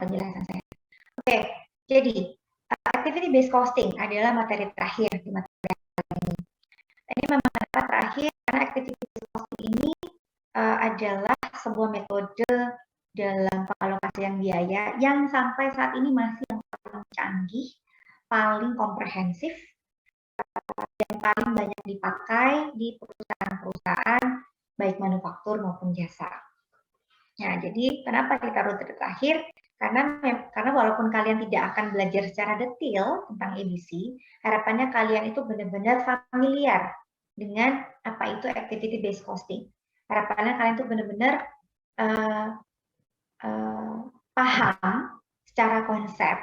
penjelasan saya. Oke, jadi activity based costing adalah materi terakhir di materi ini. Ini memang kenapa terakhir karena activity based costing ini adalah sebuah metode dalam pengalokasian biaya yang sampai saat ini masih yang paling canggih, paling komprehensif, yang paling banyak dipakai di perusahaan-perusahaan baik manufaktur maupun jasa. Nah, jadi kenapa kita rute terakhir? Karena walaupun kalian tidak akan belajar secara detail tentang ABC, harapannya kalian itu benar-benar familiar dengan apa itu activity based costing. Harapannya kalian itu benar-benar paham secara konsep,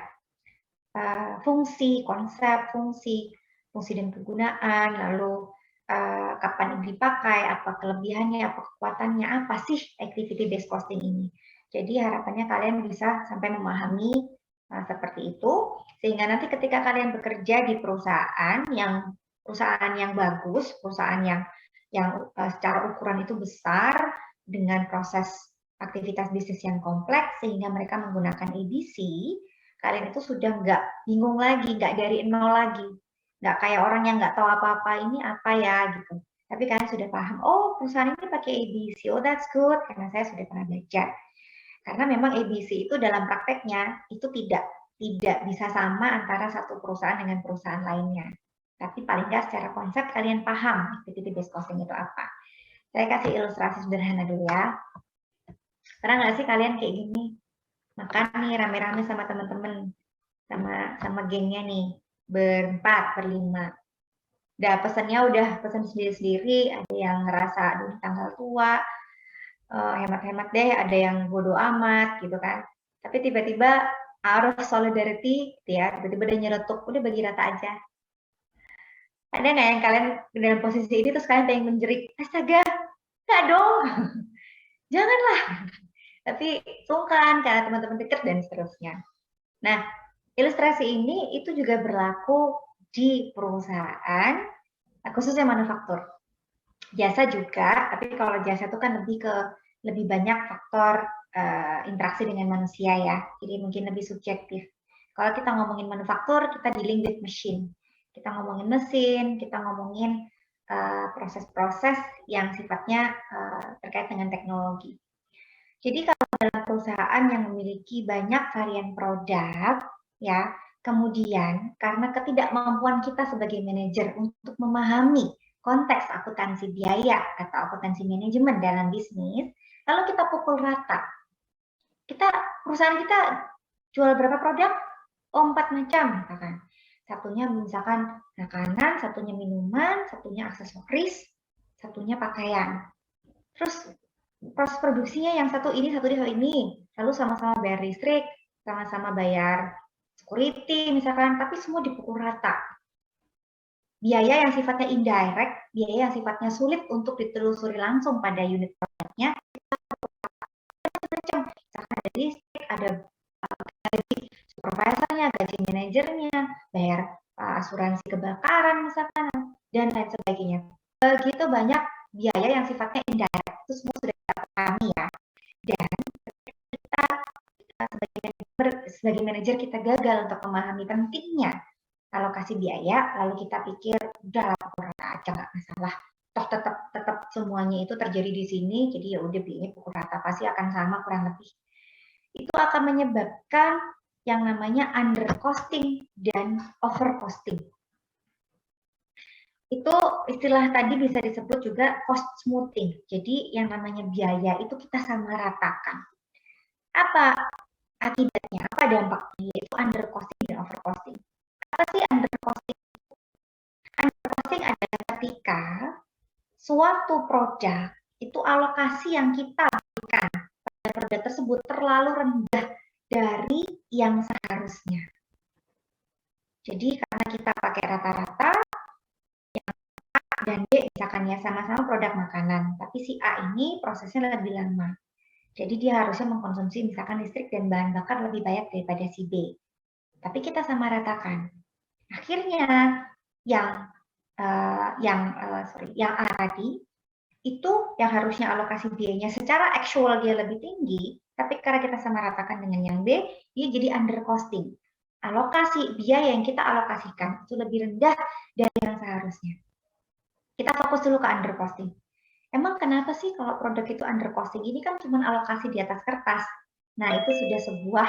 fungsi dan kegunaan, lalu kapan dipakai, apa kelebihannya, apa kekuatannya, apa sih activity based costing ini. Jadi harapannya kalian bisa sampai memahami seperti itu, sehingga nanti ketika kalian bekerja di perusahaan yang bagus, perusahaan yang secara ukuran itu besar, dengan proses aktivitas bisnis yang kompleks, sehingga mereka menggunakan ABC, kalian itu sudah nggak bingung lagi, nggak dari nol lagi. Nggak kayak orang yang nggak tahu apa-apa, ini apa ya gitu. Tapi kalian sudah paham, oh perusahaan ini pakai ABC, oh that's good, karena saya sudah pernah belajar. Karena memang ABC itu dalam prakteknya itu tidak bisa sama antara satu perusahaan dengan perusahaan lainnya. Tapi paling nggak secara konsep kalian paham activity based costing itu apa. Saya kasih ilustrasi sederhana dulu ya. Pernah nggak sih kalian kayak gini, makan nih rame-rame sama teman-teman, sama gengnya nih, berempat, berlima. Pesannya udah pesan sendiri-sendiri, ada yang ngerasa aduh tanggal tua, hemat-hemat deh, ada yang bodoh amat gitu kan. Tapi tiba-tiba arus solidarity ya, tiba-tiba udah nyeretuk, udah bagi rata aja. Ada nggak yang kalian dalam posisi ini terus kalian pengen menjerit, astaga, nggak dong, janganlah. Tapi sungkan karena teman-teman dekat dan seterusnya. Nah, ilustrasi ini itu juga berlaku di perusahaan, khususnya manufaktur. Jasa juga, tapi kalau jasa itu kan lebih banyak faktor interaksi dengan manusia ya, jadi mungkin lebih subjektif. Kalau kita ngomongin manufaktur, kita dealing with machine. Kita ngomongin mesin, kita ngomongin proses-proses yang sifatnya terkait dengan teknologi. Jadi kalau dalam perusahaan yang memiliki banyak varian produk, ya, kemudian karena ketidakmampuan kita sebagai manajer untuk memahami konteks akuntansi biaya atau akuntansi manajemen dalam bisnis, lalu kita pukul rata. Perusahaan kita jual berapa produk? Oh, 4 macam, misalkan. Satunya misalkan makanan, satunya minuman, satunya aksesoris, satunya pakaian. Terus proses produksinya yang satu ini, lalu sama-sama bayar listrik, sama-sama bayar security misalkan, tapi semua dipukul rata. Biaya yang sifatnya indirect, biaya yang sifatnya sulit untuk ditelusuri langsung pada unit produknya, misalkan ada listrik, ada gaji supervisornya, gaji manajernya, bayar asuransi kebakaran misalkan, dan lain sebagainya. Begitu banyak biaya yang sifatnya indirect, itu semua sudah kita pahami ya. Dan kita sebagai manajer kita gagal untuk memahami pentingnya alokasi biaya, lalu kita pikir udah pukul rata aja nggak masalah, toh tetap semuanya itu terjadi di sini, jadi ya udah biayanya pukul rata pasti akan sama kurang lebih. Itu akan menyebabkan yang namanya under costing dan over costing. Itu istilah tadi bisa disebut juga cost smoothing. Jadi yang namanya biaya itu kita sama ratakan. Apa akibatnya? Apa dampaknya? Yaitu under costing dan over costing. Apa sih under costing? Under costing adalah ketika suatu produk itu alokasi yang kita berikan pada produk tersebut terlalu rendah dari yang seharusnya. Jadi karena kita pakai rata-rata, yang A dan B misalkan ya sama-sama produk makanan, tapi si A ini prosesnya lebih lama. Jadi dia harusnya mengkonsumsi misalkan listrik dan bahan bakar lebih banyak daripada si B. Tapi kita sama ratakan. Akhirnya yang A tadi itu yang harusnya alokasi biayanya secara actual dia lebih tinggi, Tapi karena kita sama ratakan dengan yang B, dia jadi under costing. Alokasi biaya yang kita alokasikan itu lebih rendah dari yang seharusnya. Kita fokus dulu ke under costing. Emang kenapa sih kalau produk itu under costing? Ini kan cuma alokasi di atas kertas. Nah, itu sudah sebuah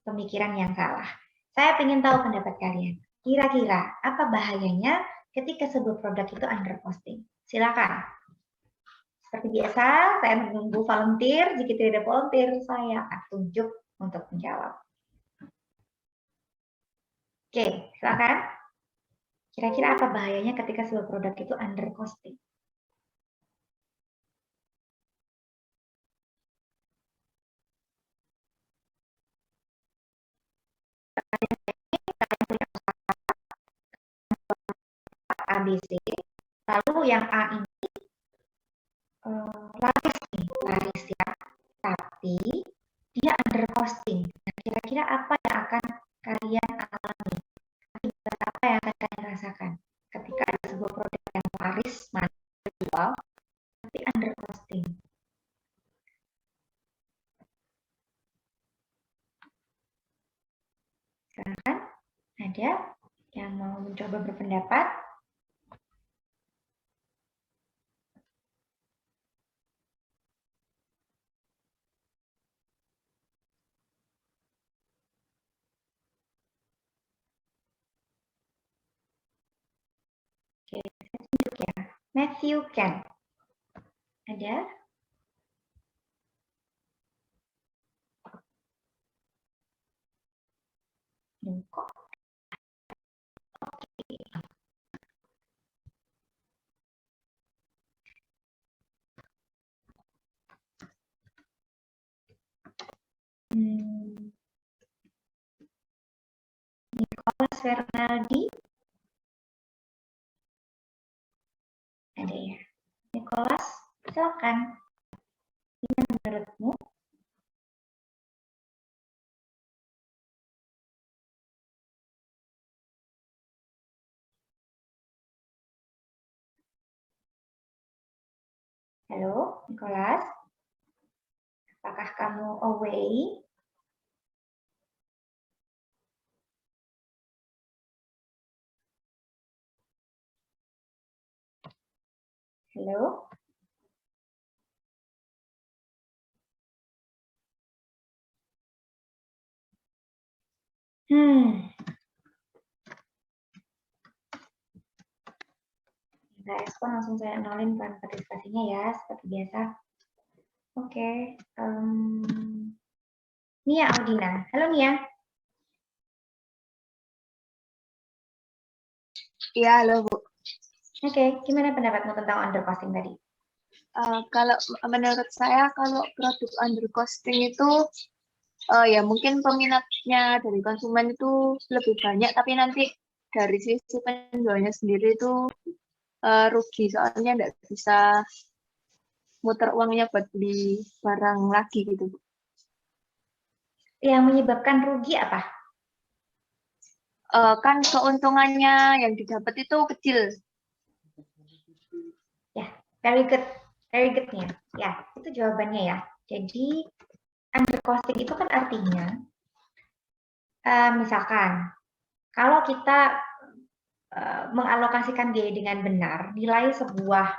pemikiran yang salah. Saya ingin tahu pendapat kalian. Kira-kira apa bahayanya ketika sebuah produk itu under costing? Silakan. Seperti biasa, saya menunggu volunteer. Jika tidak ada volunteer, saya akan tunjuk untuk menjawab. Oke, silakan. Kira-kira apa bahayanya ketika sebuah produk itu under costing? ABC, lalu yang A ini laris ya, tapi dia under costing. Nah, kira-kira apa yang akan kalian alami? Apa yang akan kalian rasakan ketika ada sebuah produk yang laris, jual, tapi under costing? Silakan, ada yang mau mencoba berpendapat? Oke, saya tunjuk ya. Matthew Ken. Ada? Kok? Nicholas Fernaldi. Ada ya. Nicholas, silakan. Ini menurutmu? Halo, Nicholas. Apakah kamu away? Halo? Nggak respon, langsung saya nolin partisipasinya ya, seperti biasa. Oke. Nia Audina. Halo Nia. Iya, halo Bu. Oke, gimana pendapatmu tentang undercosting tadi? Kalau menurut saya, kalau produk undercosting itu ya mungkin peminatnya dari konsumen itu lebih banyak, tapi nanti dari sisi penjualnya sendiri itu rugi, soalnya nggak bisa muter uangnya buat beli barang lagi gitu Bu. Yang menyebabkan rugi apa? Kan keuntungannya yang didapat itu kecil. Ya, very good. Very good nih. Ya, itu jawabannya ya. Jadi, undercosting itu kan artinya, misalkan, kalau kita mengalokasikan biaya dengan benar, nilai sebuah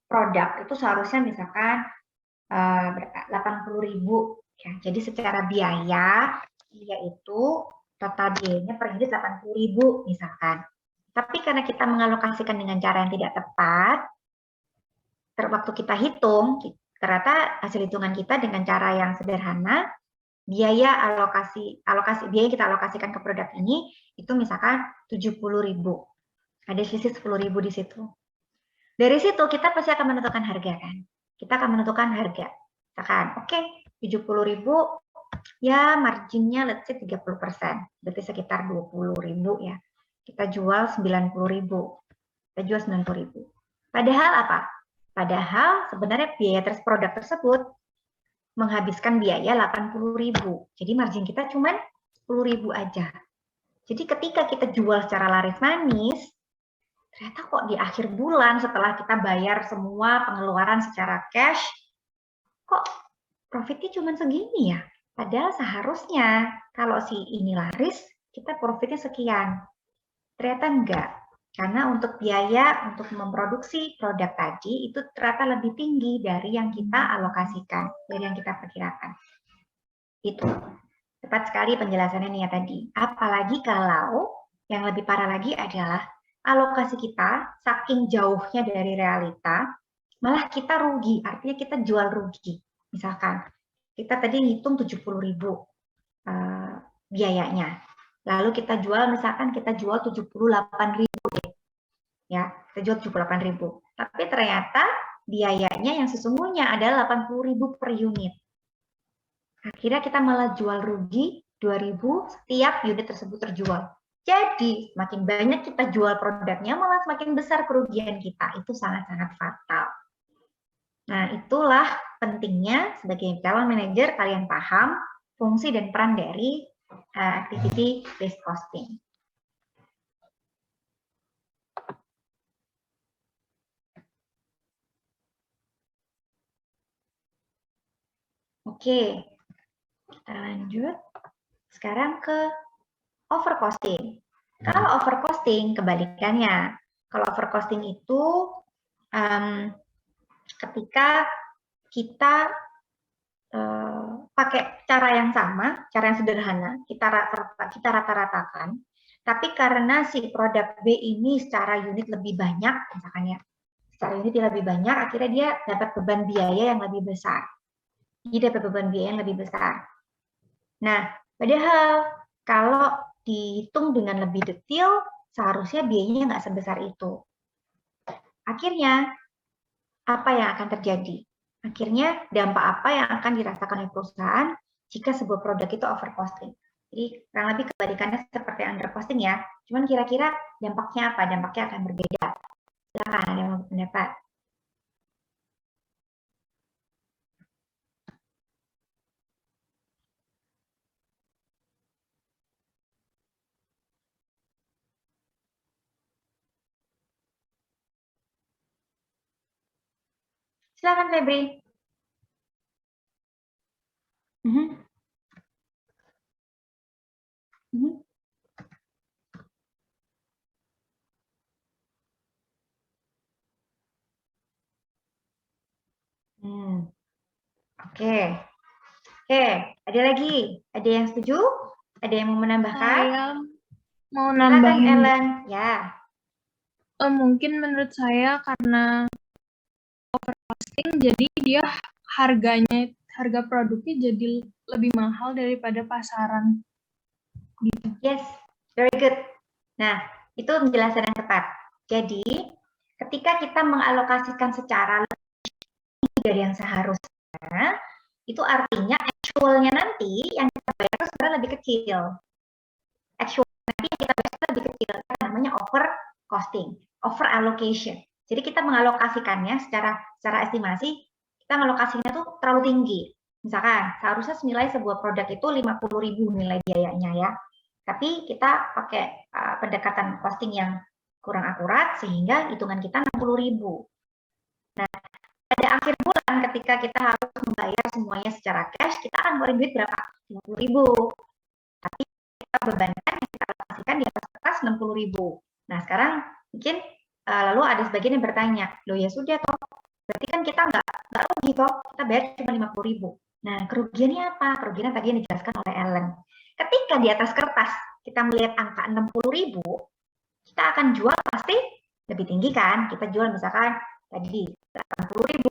produk itu seharusnya misalkan 80.000 ya. Jadi secara biaya yaitu total biayanya per unit 80.000 misalkan. Tapi karena kita mengalokasikan dengan cara yang tidak tepat, waktu kita hitung, ternyata hasil hitungan kita dengan cara yang sederhana, alokasi biaya yang kita alokasikan ke produk ini itu misalkan 70.000. Ada sisi 10.000 di situ. Dari situ kita pasti akan menentukan harga kan. Kita akan menentukan harga. Misalkan, oke, 70.000 ya marginnya let's say 30%. Berarti sekitar 20.000 ya. Kita jual 90.000. Kita jual 90.000. Padahal apa? Padahal sebenarnya biaya produk tersebut menghabiskan biaya 80.000. Jadi margin kita cuma 10.000 aja. Jadi ketika kita jual secara laris manis, ternyata kok di akhir bulan setelah kita bayar semua pengeluaran secara cash, kok profitnya cuma segini ya? Padahal seharusnya kalau si ini laris, kita profitnya sekian. Ternyata enggak. Karena untuk biaya untuk memproduksi produk tadi itu ternyata lebih tinggi dari yang kita alokasikan, dari yang kita perkirakan. Itu. Tepat sekali penjelasannya nih ya tadi. Apalagi kalau yang lebih parah lagi adalah alokasi kita saking jauhnya dari realita, malah kita rugi, artinya kita jual rugi. Misalkan kita tadi ngitung 70.000 biayanya. Lalu kita jual, misalkan kita jual 78.000 ya, kita jual 78.000. Tapi ternyata biayanya yang sesungguhnya adalah 80.000 per unit. Akhirnya kita malah jual rugi 2.000 setiap unit tersebut terjual. Jadi semakin banyak kita jual produknya, malah semakin besar kerugian kita. Itu sangat-sangat fatal. Nah, itulah pentingnya sebagai calon manajer kalian paham fungsi dan peran dari activity based costing. Oke, kita lanjut. Sekarang ke overcosting. Kalau overcosting kebalikannya. Kalau overcosting itu ketika kita pakai cara yang sama, cara yang sederhana, kita rata-ratakan, tapi karena si produk B ini secara unit lebih banyak, misalkan ya, secara unit dia lebih banyak, akhirnya dia dapat beban biaya yang lebih besar. Dia dapat beban biaya yang lebih besar. Nah, padahal kalau dihitung dengan lebih detail, seharusnya biayanya nggak sebesar itu. Akhirnya, apa yang akan terjadi? Akhirnya, dampak apa yang akan dirasakan oleh perusahaan jika sebuah produk itu overcosting? Jadi, kurang lebih kebalikannya seperti undercosting ya. Cuman kira-kira dampaknya apa? Dampaknya akan berbeda. Silakan, ada yang mau pendapat? Silakan Febri. Oke. Oke, ada lagi? Ada yang setuju? Ada yang mau menambahkan? Saya mau Silakan nambahin. Ellen. Ya. Mungkin menurut saya karena overcosting jadi dia harga produknya jadi lebih mahal daripada pasaran gitu. Yes, very good. Nah, itu penjelasan yang tepat. Jadi, ketika kita mengalokasikan secara lebih dari yang seharusnya, itu artinya actual-nya nanti yang kita bayar itu sebenarnya lebih kecil. Actual nanti yang kita bayar itu lebih kecil. Itu namanya over costing, over allocation. Jadi kita mengalokasikannya secara estimasi, kita mengalokasinya tuh terlalu tinggi. Misalkan seharusnya senilai sebuah produk itu 50.000 nilai biayanya ya. Tapi kita pakai pendekatan costing yang kurang akurat sehingga hitungan kita 60.000. Nah, pada akhir bulan ketika kita harus membayar semuanya secara cash, kita akan ngeluarin duit berapa? 50.000. Tapi kita bebankan yang kita alokasikan di atas kertas 60.000. Nah, sekarang mungkin lalu ada sebagian yang bertanya, loh ya sudah toh, berarti kan kita nggak rugi toh, kita bayar cuma 50.000. Nah, kerugiannya apa? Kerugiannya tadi yang dijelaskan oleh Ellen. Ketika di atas kertas kita melihat angka 60.000, kita akan jual pasti lebih tinggi kan? Kita jual misalkan tadi 80.000,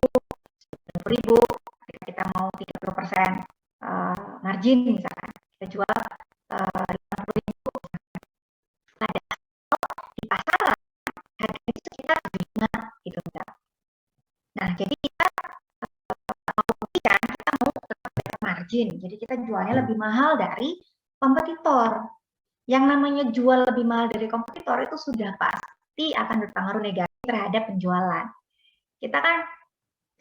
90.000, ketika kita mau 30% margin misalkan, kita jual 50.000. Padahal di pasaran harganya sekitar 5 gitu misalkan. Nah, jadi kita mau tetap margin, jadi kita jualnya lebih mahal dari kompetitor. Yang namanya jual lebih mahal dari kompetitor itu sudah pasti akan berpengaruh negatif terhadap penjualan. Kita kan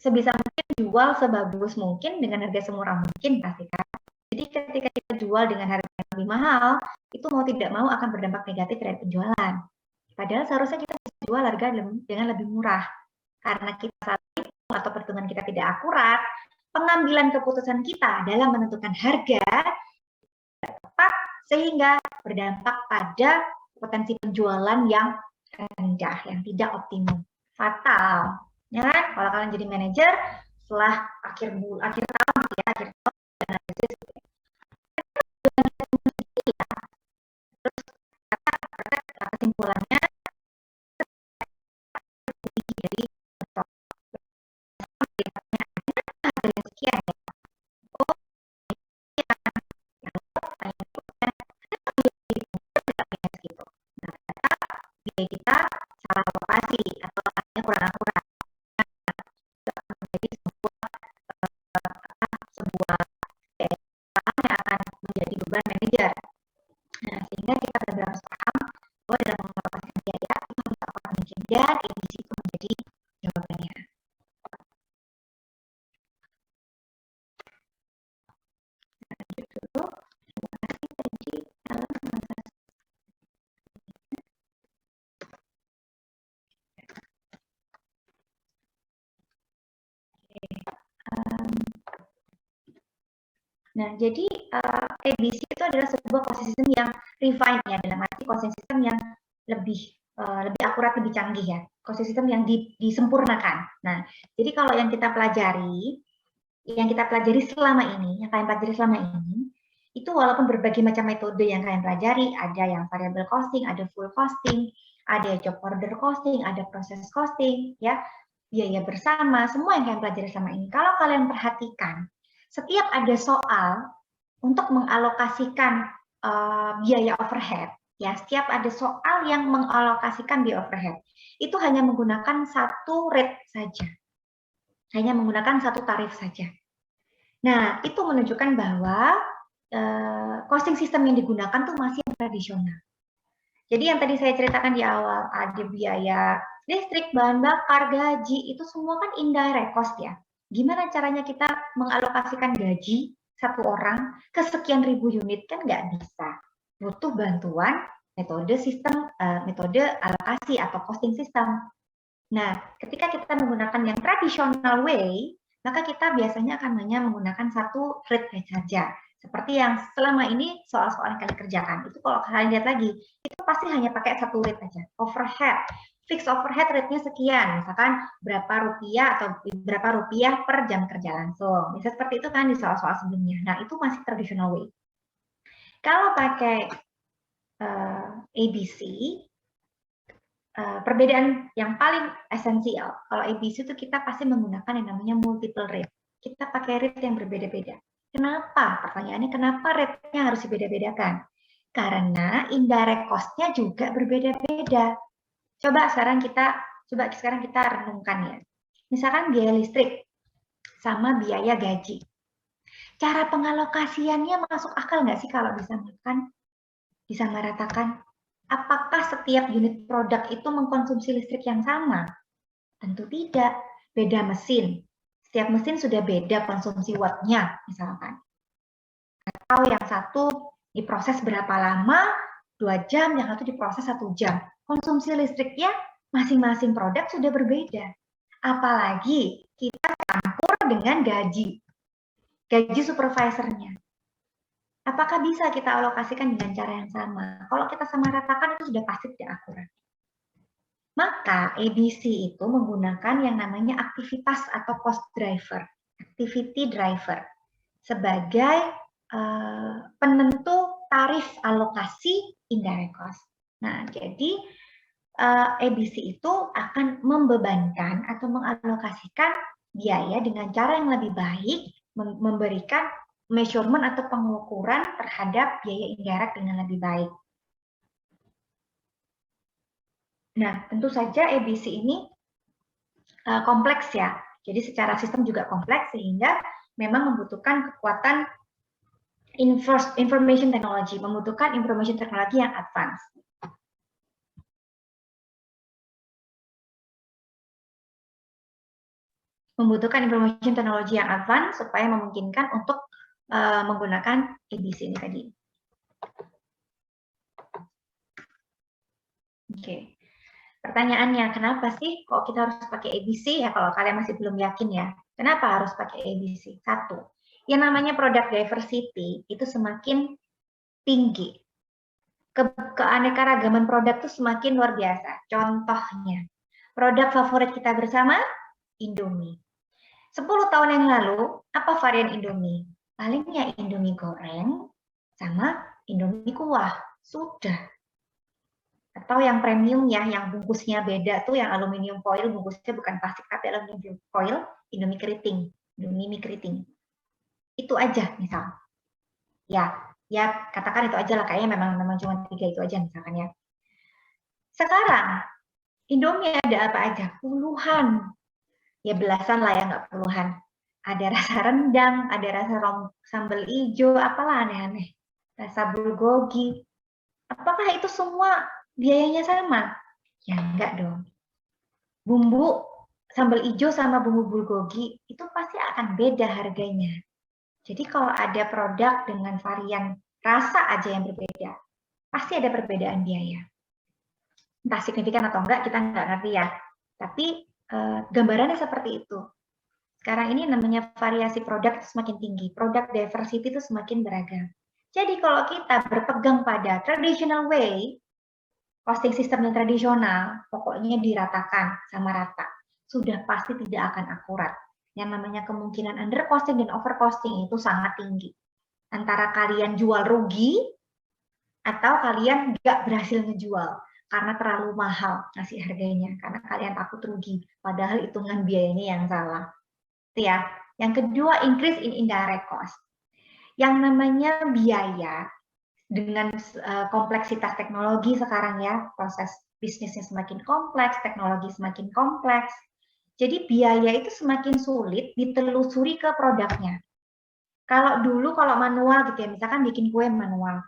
sebisa mungkin jual sebagus mungkin dengan harga semurah mungkin pasti kan. Jadi ketika kita jual dengan harga yang lebih mahal, itu mau tidak mau akan berdampak negatif terhadap penjualan. Padahal seharusnya kita bisa jual harga dengan lebih murah. Karena kita saat itu atau perhitungan kita tidak akurat, pengambilan keputusan kita dalam menentukan harga tepat sehingga berdampak pada potensi penjualan yang rendah, yang tidak optimum. Fatal. Ya kan? Kalau kalian jadi manajer, setelah akhir tahun ya, akhir tahun analisis kesimpulannya jadi harga sekian ya. Oh gitu. Nah, biaya kita salah alokasi atau kurang akurat. Menjadi sebuah yang akan menjadi beban manajer. Nah, sehingga kita benar-benar harus paham bahwa dalam mengalokasikan biaya itu harus akurat mungkin dan edisi itu menjadi jawabannya. Dulu, terima kasih tadi Nah, jadi ABC itu adalah sebuah cost system yang refined ya, dalam arti cost system yang lebih akurat, lebih canggih ya, cost system yang disempurnakan. Nah, jadi kalau yang kita pelajari selama ini, itu walaupun berbagai macam metode yang kalian pelajari, ada yang variable costing, ada full costing, ada job order costing, ada proses costing, ya, biaya bersama, semua yang kalian pelajari selama ini. Kalau kalian perhatikan, setiap ada soal untuk mengalokasikan biaya overhead, ya, setiap ada soal yang mengalokasikan biaya overhead, itu hanya menggunakan satu rate saja, hanya menggunakan satu tarif saja. Nah, itu menunjukkan bahwa costing system yang digunakan tuh masih tradisional. Jadi yang tadi saya ceritakan di awal, ada biaya listrik, bahan bakar, gaji, itu semua kan indirect cost ya. Gimana caranya kita mengalokasikan gaji satu orang ke sekian ribu unit, kan nggak bisa. Butuh bantuan metode alokasi atau costing system. Nah, ketika kita menggunakan yang traditional way, maka kita biasanya akan hanya menggunakan satu rate saja. Seperti yang selama ini soal-soal yang kalian kerjakan. Itu kalau kalian lihat lagi, itu pasti hanya pakai satu rate saja. Overhead, fix overhead rate-nya sekian. Misalkan berapa rupiah per jam kerja langsung. Bisa seperti itu kan di soal-soal sebelumnya. Nah, itu masih traditional way. Kalau pakai ABC, perbedaan yang paling esensial, kalau ABC itu kita pasti menggunakan yang namanya multiple rate. Kita pakai rate yang berbeda-beda. Kenapa? Pertanyaannya kenapa rate-nya harus dibeda-bedakan? Karena indirect cost-nya juga berbeda-beda. Coba sekarang kita renungkan ya. Misalkan biaya listrik sama biaya gaji. Cara pengalokasiannya masuk akal nggak sih kalau bisa meratakan? Apakah setiap unit produk itu mengkonsumsi listrik yang sama? Tentu tidak. Beda mesin. Setiap mesin sudah beda konsumsi watt-nya, misalkan. Atau yang satu diproses berapa lama, 2 jam, yang satu diproses 1 jam. Konsumsi listriknya masing-masing produk sudah berbeda. Apalagi kita campur dengan gaji supervisornya. Apakah bisa kita alokasikan dengan cara yang sama? Kalau kita samaratakan itu sudah pasti tidak akurat. Maka ABC itu menggunakan yang namanya aktivitas atau cost driver, activity driver, sebagai penentu tarif alokasi indirect cost. Nah, jadi ABC itu akan membebankan atau mengalokasikan biaya dengan cara yang lebih baik, memberikan measurement atau pengukuran terhadap biaya indirect dengan lebih baik. Nah, tentu saja ABC ini kompleks ya. Jadi secara sistem juga kompleks sehingga memang membutuhkan kekuatan information technology, membutuhkan information technology yang advance. Membutuhkan information technology yang advance supaya memungkinkan untuk menggunakan ABC ini tadi. Oke. Pertanyaannya, kenapa sih kok kita harus pakai ABC ya kalau kalian masih belum yakin ya? Kenapa harus pakai ABC? Satu, yang namanya product diversity itu semakin tinggi. Keanekaragaman produk itu semakin luar biasa. Contohnya, produk favorit kita bersama, Indomie. 10 tahun yang lalu, apa varian Indomie? Palingnya Indomie goreng sama Indomie kuah. Sudah. Atau yang premium ya, yang bungkusnya beda tuh, yang aluminium foil, bungkusnya bukan plastik tapi aluminium foil, Indomie keriting, Indomie mie keriting. Itu aja misal. Ya katakan itu aja lah, kayaknya memang cuma 3 itu aja misalkan ya. Sekarang Indomie ada apa aja? Puluhan. Ya belasan lah ya, nggak puluhan. Ada rasa rendang, ada rasa sambal hijau, apalah aneh-aneh. Rasa bulgogi. Apakah itu semua biayanya sama? Ya enggak dong. Bumbu sambal hijau sama bumbu bulgogi itu pasti akan beda harganya. Jadi kalau ada produk dengan varian rasa aja yang berbeda, pasti ada perbedaan biaya. Entah signifikan atau enggak, kita nggak ngerti ya. Tapi gambarannya seperti itu. Sekarang ini namanya variasi produk semakin tinggi, produk diversity itu semakin beragam. Jadi kalau kita berpegang pada traditional way, costing system yang tradisional, pokoknya diratakan sama rata, sudah pasti tidak akan akurat. Yang namanya kemungkinan under costing dan over costing itu sangat tinggi. Antara kalian jual rugi, atau kalian nggak berhasil ngejual karena terlalu mahal ngasih harganya, karena kalian takut rugi, padahal hitungan biayanya yang salah. Itu ya. Yang kedua, increase in indirect cost. Yang namanya biaya dengan kompleksitas teknologi sekarang ya, proses bisnisnya semakin kompleks, teknologi semakin kompleks. Jadi biaya itu semakin sulit ditelusuri ke produknya. Kalau dulu kalau manual gitu ya, misalkan bikin kue manual.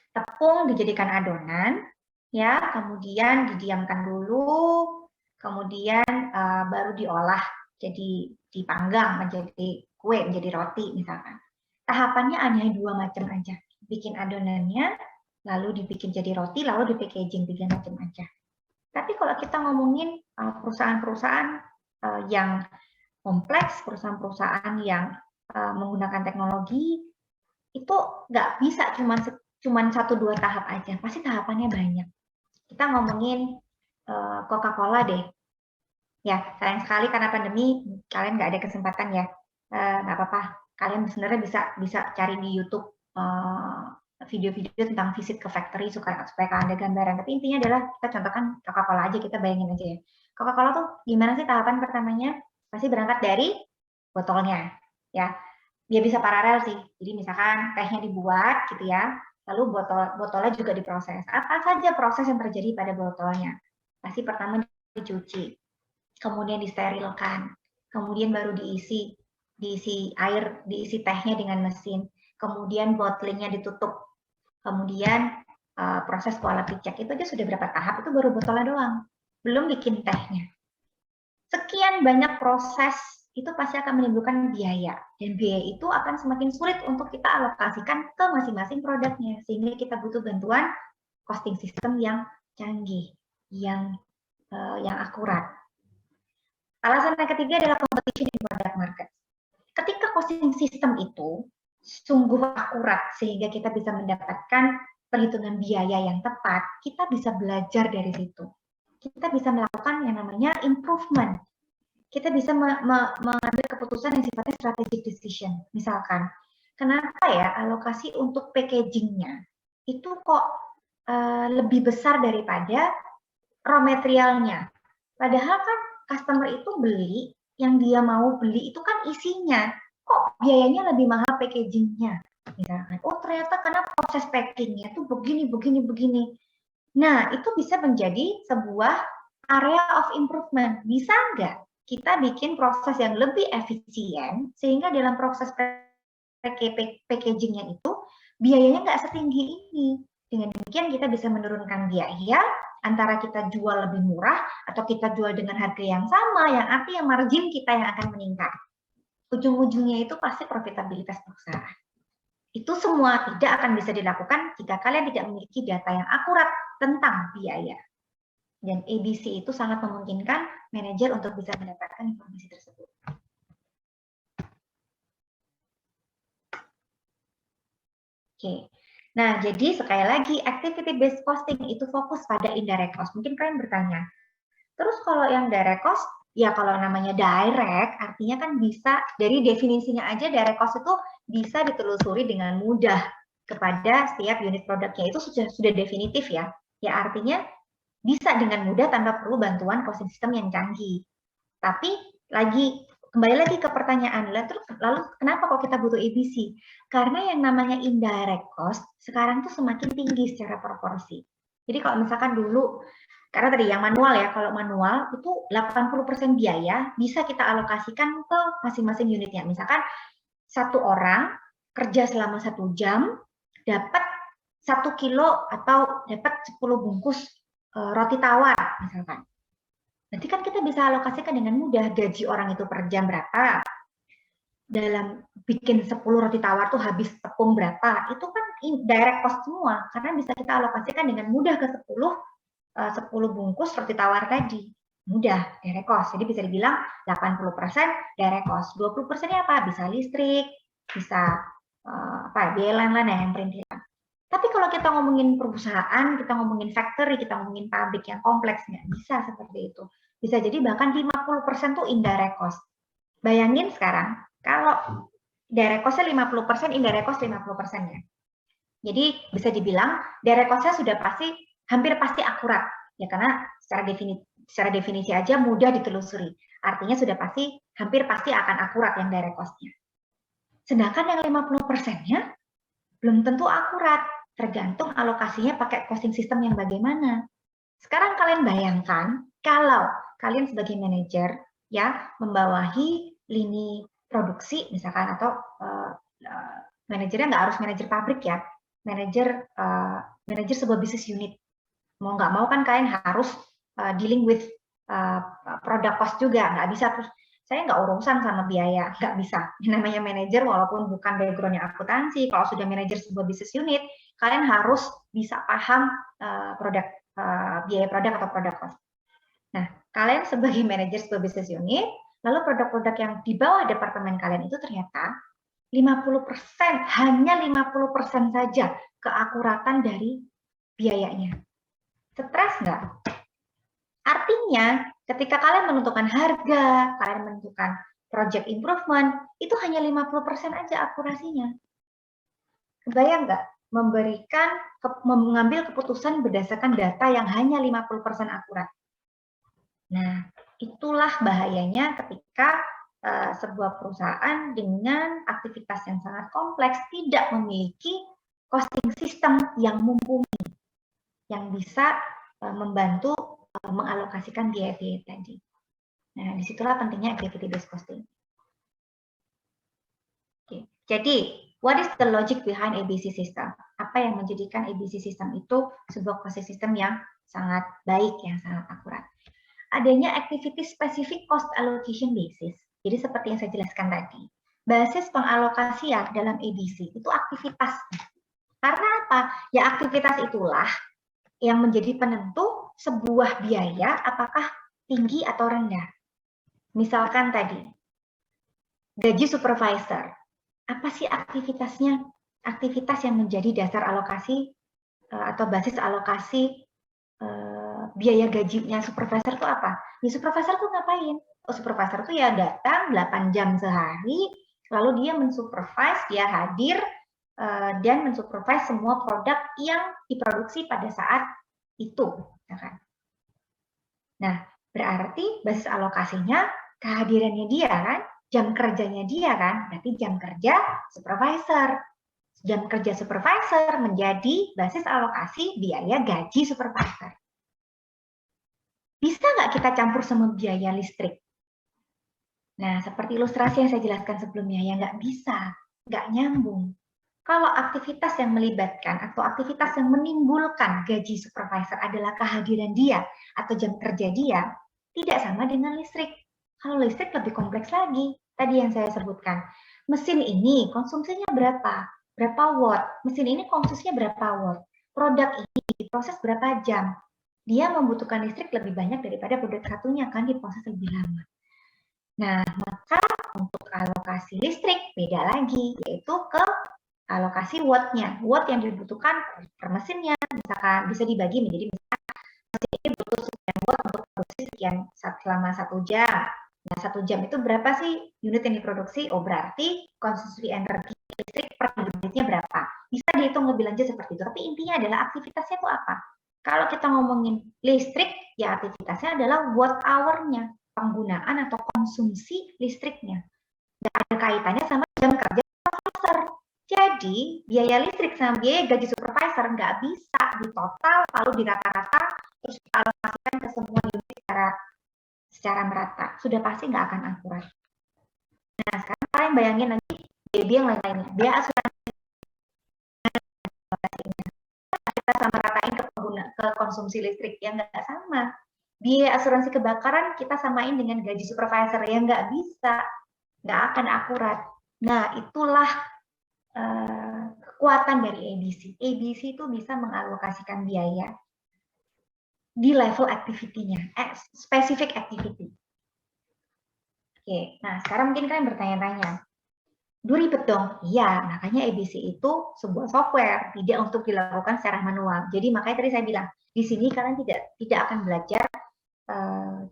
Tepung dijadikan adonan, ya, kemudian didiamkan dulu, kemudian baru diolah jadi dipanggang menjadi kue, menjadi roti misalkan. Tahapannya hanya 2 macam aja. Bikin adonannya, lalu dibikin jadi roti, lalu di packaging 3 macam aja. Tapi kalau kita ngomongin perusahaan-perusahaan yang kompleks, perusahaan-perusahaan yang menggunakan teknologi, itu nggak bisa cuman 1-2 tahap aja, pasti tahapannya banyak. Kita ngomongin Coca-Cola deh. Ya, sayang sekali karena pandemi kalian nggak ada kesempatan ya. Nggak apa-apa, kalian sebenarnya bisa cari di YouTube video-video tentang visit ke factory supaya kalian ada gambaran. Tapi intinya adalah kita contohkan Coca-Cola aja, kita bayangin aja ya. Coca-Cola tuh gimana sih tahapan pertamanya? Pasti berangkat dari botolnya, ya. Dia bisa paralel sih. Jadi misalkan tehnya dibuat gitu ya, lalu botolnya juga diproses. Apa saja proses yang terjadi pada botolnya? Pasti pertama dicuci, kemudian disterilkan, kemudian baru diisi air, diisi tehnya dengan mesin, kemudian bottlingnya ditutup, kemudian proses quality check. Itu aja sudah berapa tahap, itu baru botolnya doang, belum bikin tehnya. Sekian banyak proses itu pasti akan menimbulkan biaya, dan biaya itu akan semakin sulit untuk kita alokasikan ke masing-masing produknya, sehingga kita butuh bantuan costing system yang canggih, yang akurat. Alasan yang ketiga adalah competition in product market. Ketika costing system itu sungguh akurat sehingga kita bisa mendapatkan perhitungan biaya yang tepat, kita bisa belajar dari situ. Kita bisa melakukan yang namanya improvement. Kita bisa mengambil keputusan yang sifatnya strategic decision. Misalkan, kenapa ya alokasi untuk packagingnya itu kok lebih besar daripada raw materialnya? Padahal kan customer itu beli, yang dia mau beli itu kan isinya. Kok biayanya lebih mahal packagingnya? Misalkan, oh ternyata karena proses packingnya tuh begini. Nah, itu bisa menjadi sebuah area of improvement. Bisa nggak kita bikin proses yang lebih efisien sehingga dalam proses packagingnya itu biayanya nggak setinggi ini. Dengan demikian kita bisa menurunkan biaya antara kita jual lebih murah atau kita jual dengan harga yang sama, yang artinya margin kita yang akan meningkat. Ujung-ujungnya itu pasti profitabilitas perusahaan. Itu semua tidak akan bisa dilakukan jika kalian tidak memiliki data yang akurat tentang biaya. Dan ABC itu sangat memungkinkan manajer untuk bisa mendapatkan informasi tersebut. Oke. Nah, jadi sekali lagi, activity based costing itu fokus pada indirect cost. Mungkin kalian bertanya, terus kalau yang direct cost, ya kalau namanya direct, artinya kan bisa, dari definisinya aja direct cost itu bisa ditelusuri dengan mudah kepada setiap unit produknya. Itu sudah definitif ya. Ya artinya bisa dengan mudah tanpa perlu bantuan costing system yang canggih. Tapi kembali lagi ke pertanyaan, lalu kenapa kok kita butuh ABC? Karena yang namanya indirect cost sekarang tuh semakin tinggi secara proporsi. Jadi kalau misalkan dulu, karena tadi yang manual ya, kalau manual itu 80% biaya bisa kita alokasikan ke masing-masing unitnya. Misalkan satu orang kerja selama 1 jam, dapat 1 kilo atau dapat 10 bungkus roti tawar misalkan. Nanti kan kita bisa alokasikan dengan mudah gaji orang itu per jam berapa, dalam bikin 10 roti tawar tuh habis tepung berapa, itu kan direct cost semua, karena bisa kita alokasikan dengan mudah ke 10 bungkus roti tawar tadi. Mudah, direct cost. Jadi bisa dibilang 80% direct cost. 20%-nya apa? Bisa listrik, bisa biaya lain-lain yang perintilan. Tapi kalau kita ngomongin perusahaan, kita ngomongin factory, kita ngomongin pabrik yang kompleks, nggak bisa seperti itu. Bisa jadi bahkan 50% tuh indirect cost. Bayangin sekarang, kalau direct cost-nya 50%, indirect cost 50%-nya. Jadi bisa dibilang direct cost-nya sudah hampir pasti akurat. Ya karena secara definisi aja mudah ditelusuri. Artinya sudah hampir pasti akan akurat yang direct cost-nya. Sedangkan yang 50%-nya belum tentu akurat, tergantung alokasinya pakai costing system yang bagaimana. Sekarang kalian bayangkan kalau kalian sebagai manajer ya membawahi lini produksi misalkan, atau manajernya nggak harus manajer pabrik ya, manajer sebuah bisnis unit. Mau nggak mau kan kalian harus dealing with product cost juga, nggak bisa terus saya nggak urusan sama biaya, nggak bisa. Yang namanya manajer walaupun bukan background-nya akuntansi, kalau sudah manajer sebuah bisnis unit, kalian harus bisa paham biaya produk atau produk cost. Nah, kalian sebagai manajer sebuah bisnis unit, lalu produk-produk yang di bawah departemen kalian itu ternyata 50%, hanya 50% saja keakuratan dari biayanya. Stres nggak? Artinya, ketika kalian menentukan harga, kalian menentukan project improvement, itu hanya 50% aja akurasinya. Kebayang nggak? Mengambil keputusan berdasarkan data yang hanya 50% akurat. Nah, itulah bahayanya ketika sebuah perusahaan dengan aktivitas yang sangat kompleks tidak memiliki costing system yang mumpuni, yang bisa membantu mengalokasikan biaya-biaya tadi. Nah, disitulah pentingnya activity based costing. Oke. Jadi, what is the logic behind ABC system? Apa yang menjadikan ABC system itu sebuah costing system yang sangat baik, yang sangat akurat? Adanya activity specific cost allocation basis. Jadi seperti yang saya jelaskan tadi, basis pengalokasian dalam ABC itu aktivitas. Karena apa? Ya aktivitas itulah yang menjadi penentu sebuah biaya apakah tinggi atau rendah. Misalkan tadi, gaji supervisor. Apa sih aktivitasnya? Aktivitas yang menjadi dasar alokasi atau basis alokasi biaya gajinya supervisor itu apa? Ya supervisor itu ngapain? Oh, supervisor itu ya datang 8 jam sehari, lalu dia mensupervise, dia hadir, dan mensupervise semua produk yang diproduksi pada saat itu. Nah, berarti basis alokasinya kehadirannya dia kan, jam kerjanya dia kan, berarti jam kerja supervisor. Jam kerja supervisor menjadi basis alokasi biaya gaji supervisor. Bisa nggak kita campur sama biaya listrik? Nah, seperti ilustrasi yang saya jelaskan sebelumnya, ya nggak bisa, nggak nyambung. Kalau aktivitas yang melibatkan atau aktivitas yang menimbulkan gaji supervisor adalah kehadiran dia atau jam kerja dia, tidak sama dengan listrik. Kalau listrik lebih kompleks lagi. Tadi yang saya sebutkan, mesin ini konsumsinya berapa? Berapa watt? Mesin ini konsumsinya berapa watt? Produk ini diproses berapa jam? dia membutuhkan listrik lebih banyak daripada produk satunya, kan diproses lebih lama. Nah, maka untuk alokasi listrik beda lagi, yaitu ke alokasi watt-nya. Watt yang dibutuhkan per mesinnya, misalkan bisa dibagi menjadi mesin ini butuh sekian watt untuk produksi sekian selama 1 jam. Nah, 1 jam itu berapa sih unit yang diproduksi? Oh, berarti konsumsi energi listrik per unitnya berapa? Bisa dihitung lebih lanjut seperti itu. Tapi intinya adalah aktivitasnya itu apa? Kalau kita ngomongin listrik, ya aktivitasnya adalah watt hour-nya, penggunaan atau konsumsi listriknya. Nggak ada kaitannya sama jam kerja supervisor. Jadi, biaya listrik sama biaya gaji supervisor nggak bisa ditotal, lalu dirata-rata, terus dialokasikan ke semua unit secara merata. Sudah pasti nggak akan akurat. Nah, sekarang kalian bayangin nanti biaya yang lain-lainnya. Biaya asuransi kita sama ratain ke konsumsi listrik, ya nggak sama. Biaya asuransi kebakaran kita samain dengan gaji supervisor, ya nggak bisa. Nggak akan akurat. Nah, itulah kekuatan dari ABC. ABC itu bisa mengalokasikan biaya di level activity-nya, specific activity. Oke, nah sekarang mungkin kalian bertanya-tanya, ribet dong? Iya, makanya ABC itu sebuah software, tidak untuk dilakukan secara manual. Jadi makanya tadi saya bilang, di sini kalian tidak akan belajar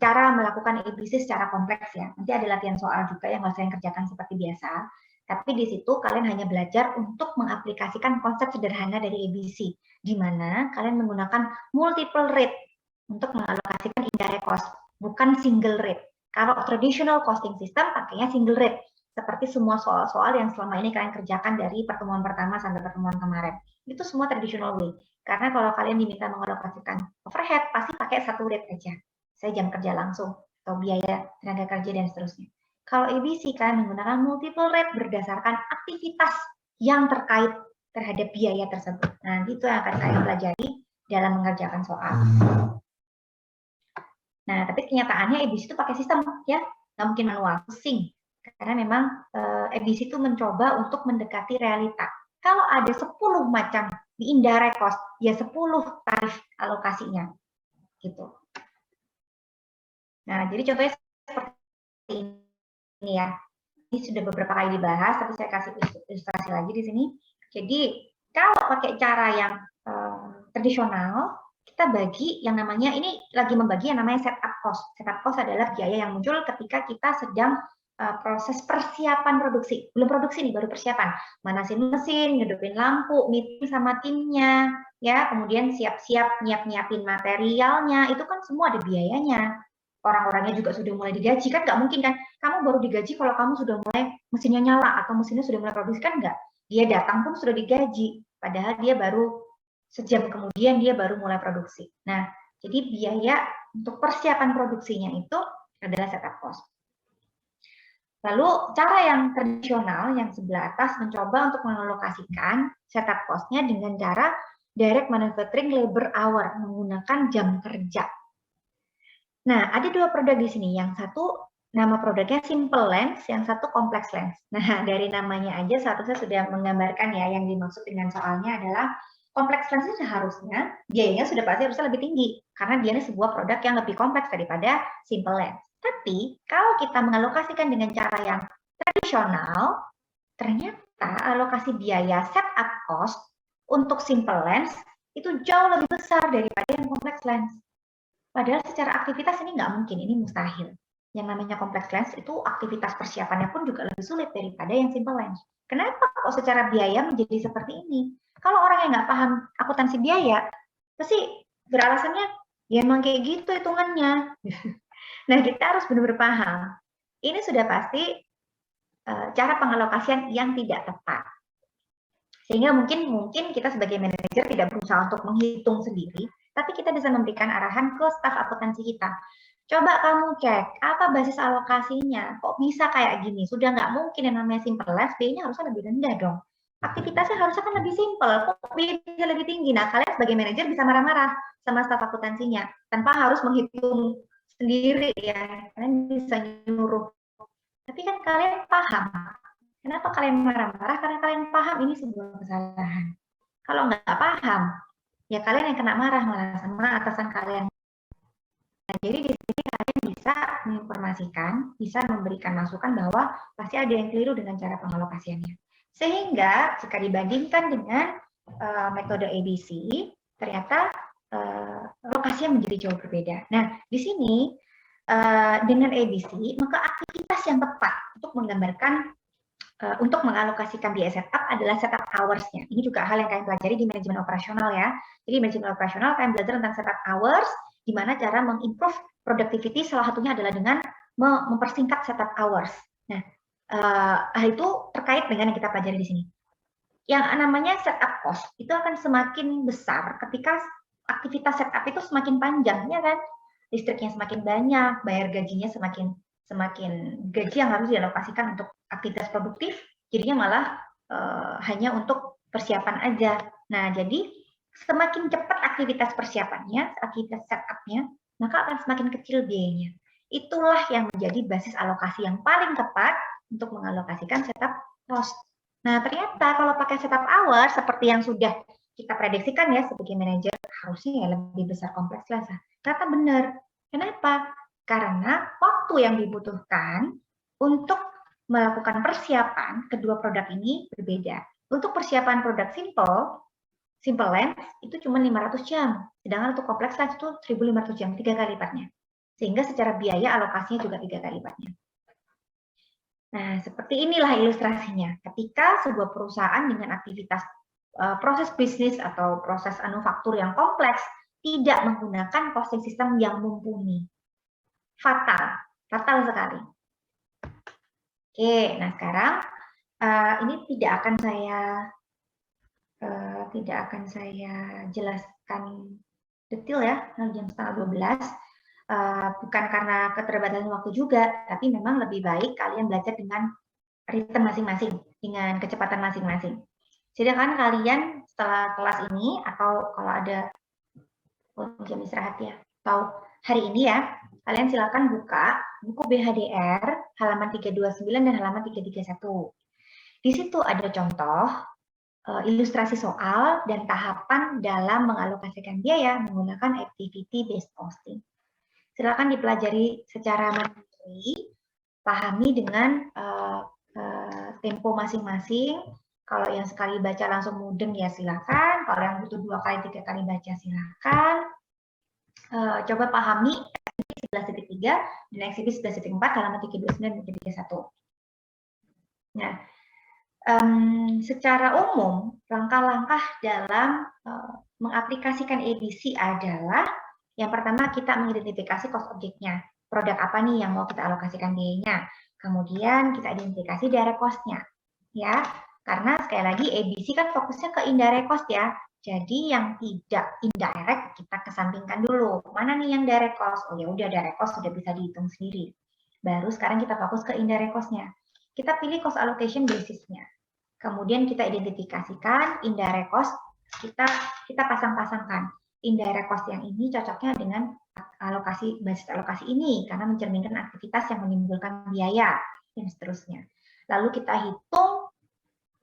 cara melakukan ABC secara kompleks ya. Nanti ada latihan soal juga yang harus kalian kerjakan seperti biasa. Tapi di situ kalian hanya belajar untuk mengaplikasikan konsep sederhana dari ABC, di mana kalian menggunakan multiple rate untuk mengalokasikan indirect cost, bukan single rate. Kalau traditional costing system pakainya single rate, seperti semua soal-soal yang selama ini kalian kerjakan dari pertemuan pertama sampai pertemuan kemarin. Itu semua traditional way. Karena kalau kalian diminta mengalokasikan overhead, pasti pakai satu rate aja. Saya jam kerja langsung, atau biaya tenaga kerja, dan seterusnya. Kalau ABC, kalian menggunakan multiple rate berdasarkan aktivitas yang terkait terhadap biaya tersebut. Nah, itu yang akan kalian pelajari dalam mengerjakan soal. Nah, tapi kenyataannya ABC itu pakai sistem, ya, nggak mungkin manual, pusing. Karena memang ABC itu mencoba untuk mendekati realita. Kalau ada 10 macam di indirect cost, ya 10 tarif alokasinya. Gitu. Nah, jadi contohnya seperti ini ya. Ini sudah beberapa kali dibahas, tapi saya kasih ilustrasi lagi di sini. Jadi, kalau pakai cara yang tradisional, kita bagi yang namanya, ini lagi membagi yang namanya setup cost. Setup cost adalah biaya yang muncul ketika kita sedang proses persiapan produksi. Belum produksi nih, baru persiapan. Manasin mesin, ngedupin lampu, meeting sama timnya, ya, kemudian siap-siap nyiapin materialnya, itu kan semua ada biayanya. Orang-orangnya juga sudah mulai digaji, kan nggak mungkin kan, kamu baru digaji kalau kamu sudah mulai mesinnya nyala atau mesinnya sudah mulai produksi, kan nggak. Dia datang pun sudah digaji, padahal dia baru sejam kemudian dia baru mulai produksi. Nah, jadi biaya untuk persiapan produksinya itu adalah setup cost. Lalu cara yang tradisional yang sebelah atas mencoba untuk mengalokasikan setup cost-nya dengan cara direct manufacturing labor hour, menggunakan jam kerja. Nah, ada dua produk di sini. Yang satu nama produknya simple lens, yang satu complex lens. Nah, dari namanya aja seharusnya sudah menggambarkan ya, yang dimaksud dengan soalnya adalah complex lens itu seharusnya biayanya sudah pasti harusnya lebih tinggi karena dia ini sebuah produk yang lebih kompleks daripada simple lens. Tapi kalau kita mengalokasikan dengan cara yang tradisional, ternyata alokasi biaya setup cost untuk simple lens itu jauh lebih besar daripada yang complex lens. Padahal secara aktivitas ini nggak mungkin, ini mustahil. Yang namanya complex lens itu aktivitas persiapannya pun juga lebih sulit daripada yang simple lens. Kenapa kok secara biaya menjadi seperti ini? Kalau orang yang nggak paham akuntansi biaya, pasti beralasannya, ya emang kayak gitu hitungannya. Nah, kita harus benar-benar paham. Ini sudah pasti cara pengalokasian yang tidak tepat. Sehingga mungkin kita sebagai manajer tidak berusaha untuk menghitung sendiri, tapi kita bisa memberikan arahan ke staf akuntansi kita. Coba kamu cek, apa basis alokasinya? Kok bisa kayak gini? Sudah nggak mungkin yang namanya simple lens, biayanya harusnya lebih rendah dong. Aktivitasnya harusnya kan lebih simpel, kok biayanya lebih tinggi? Nah, kalian sebagai manajer bisa marah-marah sama staf akuntansinya, tanpa harus menghitung sendiri ya. Kalian bisa nyuruh. Tapi kan kalian paham. Kenapa kalian marah-marah? Karena kalian paham ini sebuah kesalahan. Kalau nggak paham, ya kalian yang kena marah malah sama atasan kalian. Nah, jadi di sini kalian bisa menginformasikan, bisa memberikan masukan bahwa pasti ada yang keliru dengan cara pengalokasiannya. Sehingga jika dibandingkan dengan metode ABC, ternyata lokasinya menjadi jauh berbeda. Nah, di sini dengan ABC, maka aktivitas yang tepat untuk menggambarkan untuk mengalokasikan biaya setup adalah setup hours-nya. Ini juga hal yang kalian pelajari di manajemen operasional ya. Jadi manajemen operasional kalian belajar tentang setup hours, di mana cara mengimprove productivity salah satunya adalah dengan mempersingkat setup hours. Nah, hal itu terkait dengan yang kita pelajari di sini. Yang namanya setup cost itu akan semakin besar ketika aktivitas setup itu semakin panjang, ya kan? Listriknya semakin banyak, bayar gajinya semakin gaji yang harus dialokasikan untuk aktivitas produktif, jadinya malah hanya untuk persiapan aja. Nah, jadi semakin cepat aktivitas persiapannya, aktivitas setupnya, maka akan semakin kecil biayanya. Itulah yang menjadi basis alokasi yang paling tepat untuk mengalokasikan setup cost. Nah, ternyata kalau pakai setup hour, seperti yang sudah kita prediksikan ya, sebagai manajer, harusnya ya lebih besar kompleks lah. Ternyata benar. Kenapa? Karena waktu yang dibutuhkan untuk melakukan persiapan kedua produk ini berbeda. Untuk persiapan produk simple lens, itu cuma 500 jam. Sedangkan untuk kompleks lens itu 1.500 jam, 3 kali lipatnya. Sehingga secara biaya alokasinya juga 3 kali lipatnya. Nah, seperti inilah ilustrasinya. Ketika sebuah perusahaan dengan aktivitas proses bisnis atau proses manufaktur yang kompleks tidak menggunakan costing system yang mumpuni. Fatal sekali. Oke, nah sekarang ini tidak akan saya jelaskan detail ya, jam setengah 12. Bukan karena keterbatasan waktu juga, tapi memang lebih baik kalian belajar dengan ritme masing-masing, dengan kecepatan masing-masing. Sedangkan kalian setelah kelas ini, atau kalau ada jam istirahat ya, atau hari ini ya, kalian silakan buka buku BHDR halaman 329 dan halaman 331. Di situ ada contoh ilustrasi soal dan tahapan dalam mengalokasikan biaya menggunakan activity based costing. Silakan dipelajari secara mandiri, pahami dengan tempo masing-masing. Kalau yang sekali baca langsung mudeng ya silakan. Kalau yang butuh 2 kali 3 kali baca silakan. Coba pahami eksibisi 11.3 dan eksibisi 11.4 halaman 329 dan 331. Nah, secara umum langkah-langkah dalam mengaplikasikan ABC adalah yang pertama kita mengidentifikasi cost objeknya. Produk apa nih yang mau kita alokasikan biayanya. Kemudian kita identifikasi direct cost-nya. Ya, karena sekali lagi ABC kan fokusnya ke indirect cost ya. Jadi yang tidak indirect kita kesampingkan dulu. Mana nih yang direct cost? Oh ya udah, direct cost sudah bisa dihitung sendiri. Baru sekarang kita fokus ke indirect cost-nya. Kita pilih cost allocation basis-nya. Kemudian kita identifikasikan indirect cost, kita pasang-pasangkan. Indirect cost yang ini cocoknya dengan basis alokasi ini karena mencerminkan aktivitas yang menimbulkan biaya dan seterusnya. Lalu kita hitung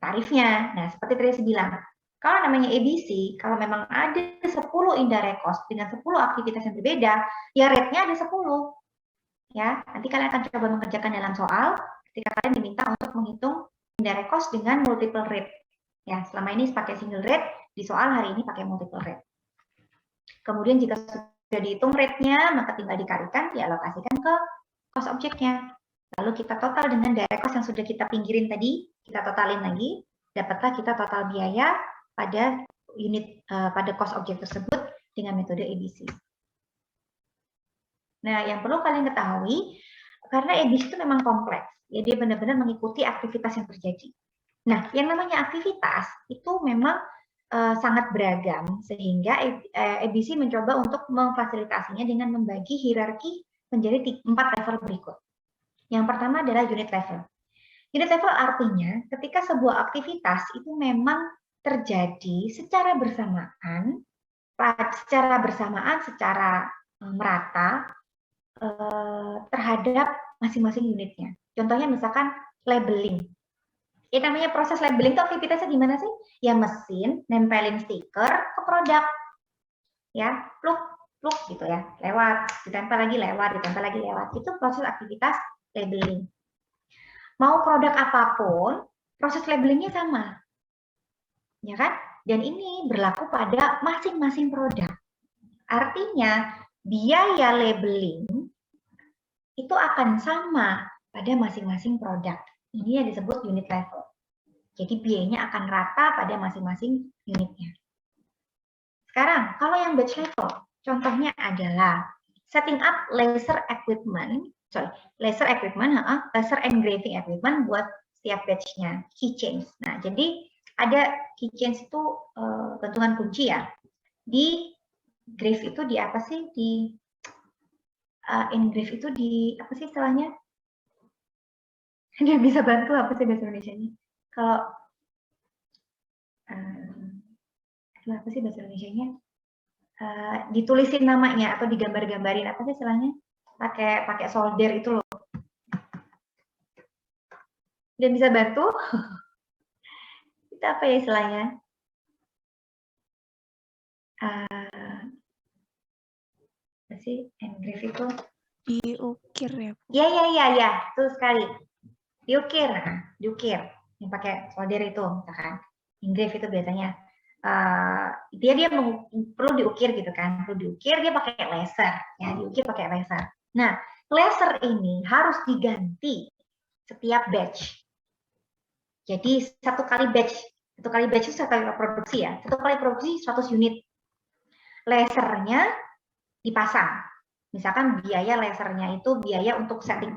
tarifnya. Nah, seperti tadi saya bilang, kalau namanya ABC, kalau memang ada 10 indirect cost dengan 10 aktivitas yang berbeda, ya rate-nya ada 10. Ya, nanti kalian akan coba mengerjakan dalam soal ketika kalian diminta untuk menghitung indirect cost dengan multiple rate. Ya, selama ini pakai single rate, di soal hari ini pakai multiple rate. Kemudian jika sudah dihitung rate-nya, maka tinggal dikalikan, dialokasikan ke cost objeknya. Lalu kita total dengan direct cost yang sudah kita pinggirin tadi, kita totalin lagi, dapatlah kita total biaya pada unit pada cost objek tersebut dengan metode ABC. Nah, yang perlu kalian ketahui, karena ABC itu memang kompleks, ya dia benar-benar mengikuti aktivitas yang terjadi. Nah, yang namanya aktivitas itu memang sangat beragam, sehingga ABC mencoba untuk memfasilitasinya dengan membagi hierarki menjadi 4 level berikut. Yang pertama adalah unit level. Unit level artinya ketika sebuah aktivitas itu memang terjadi secara bersamaan, secara merata terhadap masing-masing unitnya. Contohnya misalkan labeling. Yang namanya proses labeling itu aktivitasnya gimana sih? Ya mesin nempelin stiker ke produk. ya, pluk, pluk gitu ya, lewat, ditempel lagi lewat, ditempel lagi lewat. Itu proses aktivitas labeling. Mau produk apapun, proses labelingnya sama, ya kan? Dan ini berlaku pada masing-masing produk. Artinya, biaya labeling itu akan sama pada masing-masing produk. Ini yang disebut unit level. Jadi biayanya akan rata pada masing-masing unitnya. Sekarang, kalau yang batch level, contohnya adalah setting up laser engraving equipment buat setiap batch-nya, keychains. Nah, jadi ada keychains itu gantungan kunci ya. Di grave itu di apa sih? Di engrave itu di apa sih istilahnya? Dia bisa bantu apa sih bahasa Indonesia-nya? Kalau apa sih bahasa Indonesia-nya? Ditulisin namanya atau digambar-gambarin apa sih istilahnya? Pakai solder itu loh. Dia bisa bantu? Itu apa ya istilahnya? Apa sih engrave itu? Diukir ya, Bu? Ya, betul sekali. Diukir, diukir. Yang pakai solder itu, misalkan. Engrave itu biasanya dia perlu diukir gitu kan, perlu diukir dia pakai laser, ya diukir pakai laser. Nah, laser ini harus diganti setiap batch. Jadi satu kali batch itu satu kali produksi ya, satu kali produksi 100 unit. Lasernya dipasang. Misalkan biaya lasernya itu biaya untuk setting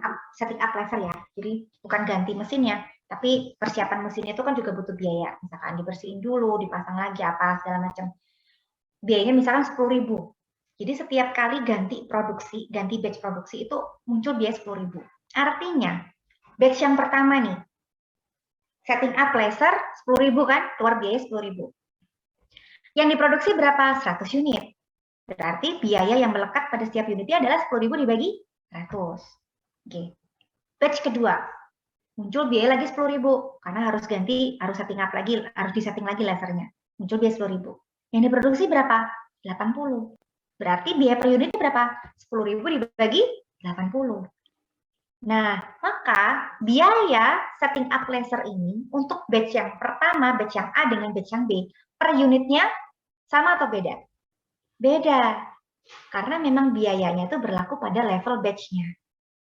up laser ya. Jadi bukan ganti mesinnya, tapi persiapan mesinnya itu kan juga butuh biaya. Misalkan dibersihin dulu, dipasang lagi apa segala macam. Biayanya misalkan 10.000. Jadi setiap kali ganti batch produksi itu muncul biaya 10.000. Artinya batch yang pertama nih, setting up laser 10.000 kan, keluar biaya 10.000. Yang diproduksi berapa? 100 unit. Berarti biaya yang melekat pada setiap unitnya adalah 10.000 dibagi 100. Oke. Batch kedua, muncul biaya lagi 10.000 karena harus setting up lagi, harus disetting lagi lasernya. Muncul biaya 10.000. Yang diproduksi berapa? 80. Berarti biaya per unitnya berapa? 10.000 dibagi 80. Nah, maka biaya setting up laser ini untuk batch yang pertama, batch yang A dengan batch yang B, per unitnya sama atau beda? Beda, karena memang biayanya itu berlaku pada level batch-nya.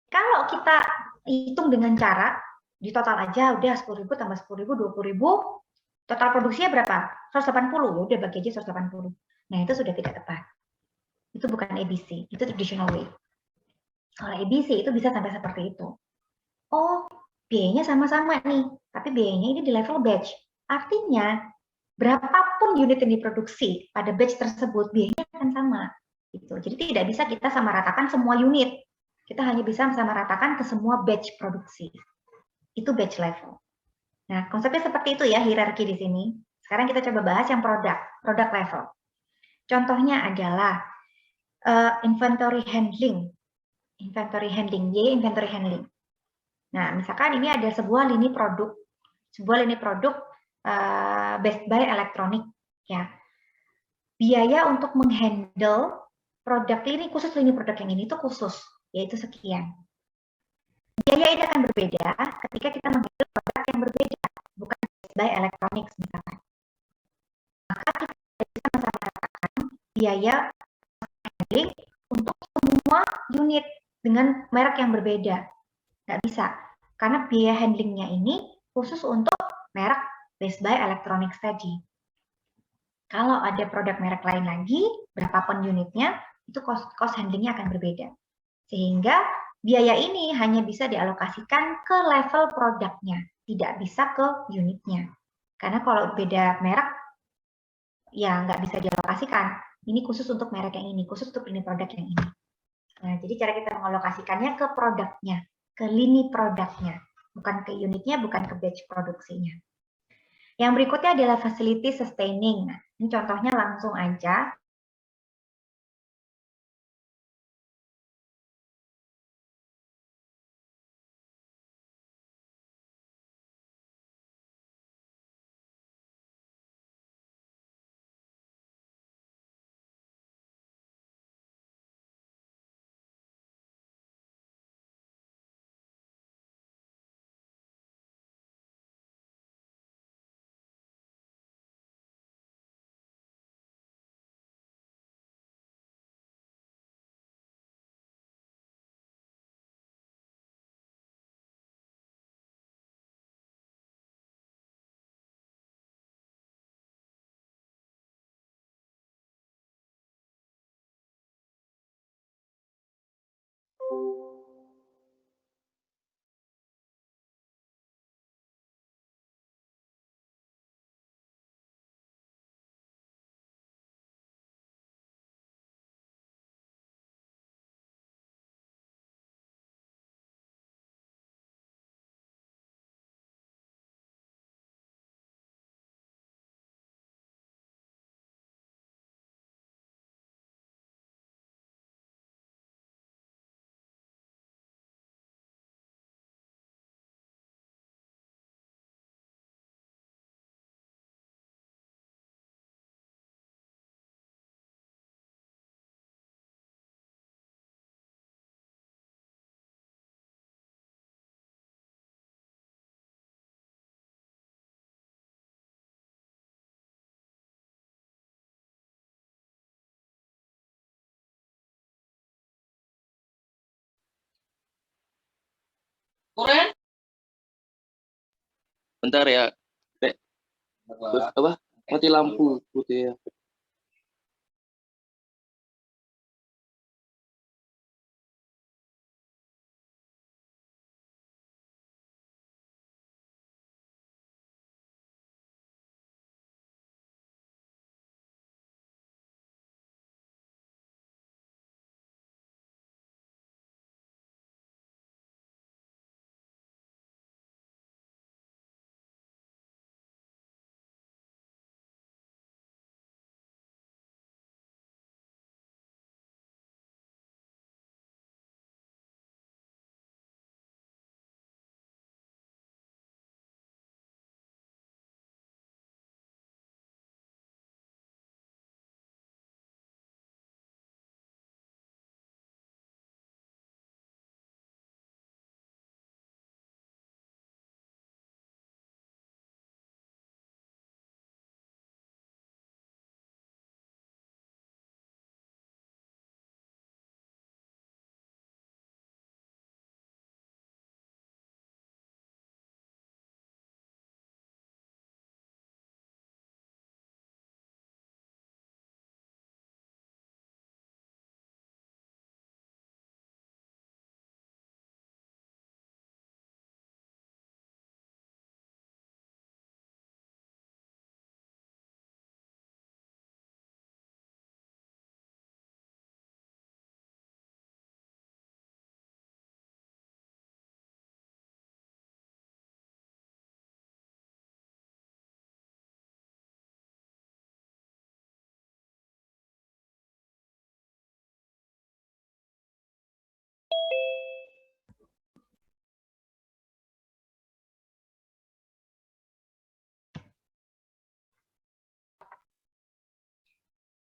Kalau kita hitung dengan cara, di total aja udah 10.000 tambah 10.000, 20.000, total produksinya berapa? 180, ya udah bagi aja 180. Nah, itu sudah tidak tepat. Itu bukan ABC, itu traditional way. Kalau ABC itu bisa sampai seperti itu. Oh, biayanya sama-sama nih, tapi biayanya ini di level batch. Artinya, berapapun unit yang diproduksi pada batch tersebut, biayanya akan sama. Gitu. Jadi tidak bisa kita samaratakan semua unit. Kita hanya bisa samaratakan ke semua batch produksi. Itu batch level. Nah, konsepnya seperti itu ya, hierarki di sini. Sekarang kita coba bahas yang product level. Contohnya adalah inventory handling. Inventory handling. Nah, misalkan ini ada sebuah lini produk Best Buy elektronik ya. Biaya untuk menghandle produk ini khusus lini produk yang ini itu khusus, yaitu sekian. Biaya ini akan berbeda ketika kita menghandle produk yang berbeda, bukan Best Buy elektronik misalkan. Maka kita bisa mengatakan biaya handling untuk semua unit dengan merek yang berbeda. Nggak bisa, karena biaya handlingnya ini khusus untuk merek Best Buy Electronics tadi. Kalau ada produk merek lain lagi, berapapun unitnya, itu cost handlingnya akan berbeda. Sehingga biaya ini hanya bisa dialokasikan ke level produknya, tidak bisa ke unitnya. Karena kalau beda merek, ya nggak bisa dialokasikan. Ini khusus untuk merek yang ini, khusus untuk lini produk yang ini. Nah, jadi cara kita mengalokasikannya ke produknya, ke lini produknya, bukan ke unitnya, bukan ke batch produksinya. Yang berikutnya adalah facility sustaining. Nah, ini contohnya langsung aja. Bentar ya. Apa? Mati lampu putih ya.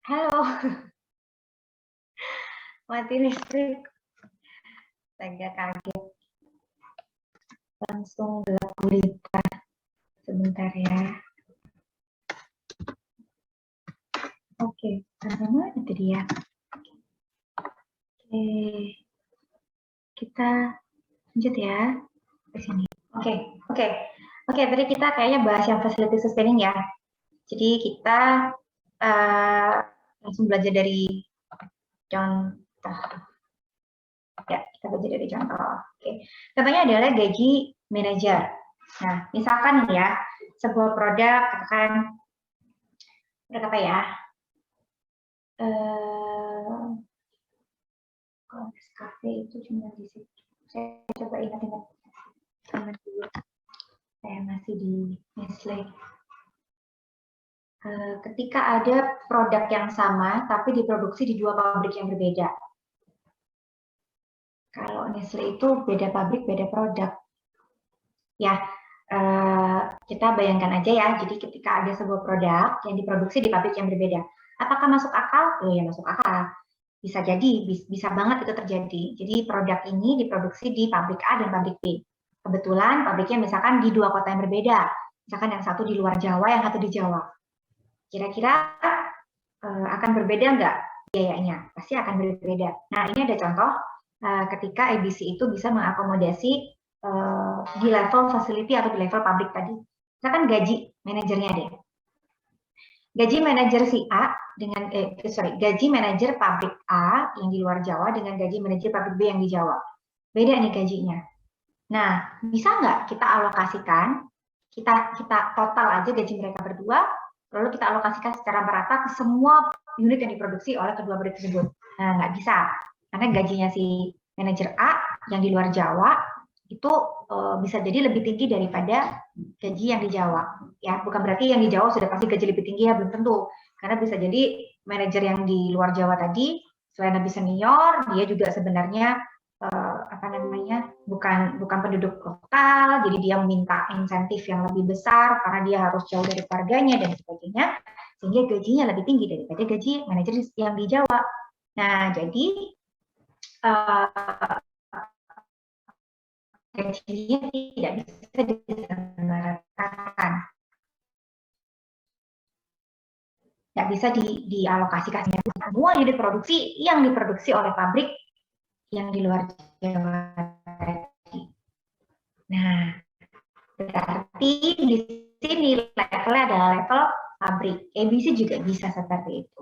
Halo, mati listrik. Agak kaget. Langsung gelap gulita. Sebentar ya. Oke, sama itu dia. Oke, kita lanjut ya ke sini. Oke. Tadi kita kayaknya bahas yang facility sustaining ya. Jadi kita langsung belajar dari contoh. Ya, kita belajar dari contoh. Oke. Contohnya adalah gaji manajer. Nah, misalkan nih ya, sebuah produk, katakan produk apa ya? Kalau Nescafe itu cuma di situ. Saya coba ingat-ingat teman dulu. Saya masih di Nestle. Ketika ada produk yang sama tapi diproduksi di dua pabrik yang berbeda. Kalau Nestle itu beda pabrik, beda produk. Ya, kita bayangkan aja ya. Jadi ketika ada sebuah produk yang diproduksi di pabrik yang berbeda, apakah masuk akal? Oh ya, masuk akal. Bisa jadi, bisa banget itu terjadi. Jadi produk ini diproduksi di pabrik A dan pabrik B. Kebetulan pabriknya misalkan di dua kota yang berbeda. Misalkan yang satu di luar Jawa, yang satu di Jawa. Kira-kira akan berbeda nggak biayanya? Pasti akan berbeda. Nah, ini ada contoh ketika ABC itu bisa mengakomodasi di level facility atau di level pabrik tadi. Misalkan gaji manajernya deh. gaji manajer si A dengan gaji manajer pabrik A yang di luar Jawa dengan gaji manajer pabrik B yang di Jawa. Beda nih gajinya. Nah, bisa nggak kita alokasikan, kita total aja gaji mereka berdua, lalu kita alokasikan secara merata ke semua unit yang diproduksi oleh kedua pabrik tersebut. Nah, nggak bisa, karena gajinya si manajer A yang di luar Jawa itu bisa jadi lebih tinggi daripada gaji yang di Jawa. Ya, bukan berarti yang di Jawa sudah pasti gaji lebih tinggi, ya belum tentu. Karena bisa jadi manajer yang di luar Jawa tadi selain lebih senior, dia juga sebenarnya bukan penduduk lokal, jadi dia meminta insentif yang lebih besar karena dia harus jauh dari keluarganya dan sebagainya, sehingga gajinya lebih tinggi daripada gaji manajer yang di Jawa. Nah, jadi gajinya tidak bisa disamaratakan, tidak bisa dialokasikan semua unit produksi yang diproduksi oleh pabrik yang di luar Jawa tadi. Nah, berarti di sini levelnya adalah level pabrik. ABC juga bisa seperti itu.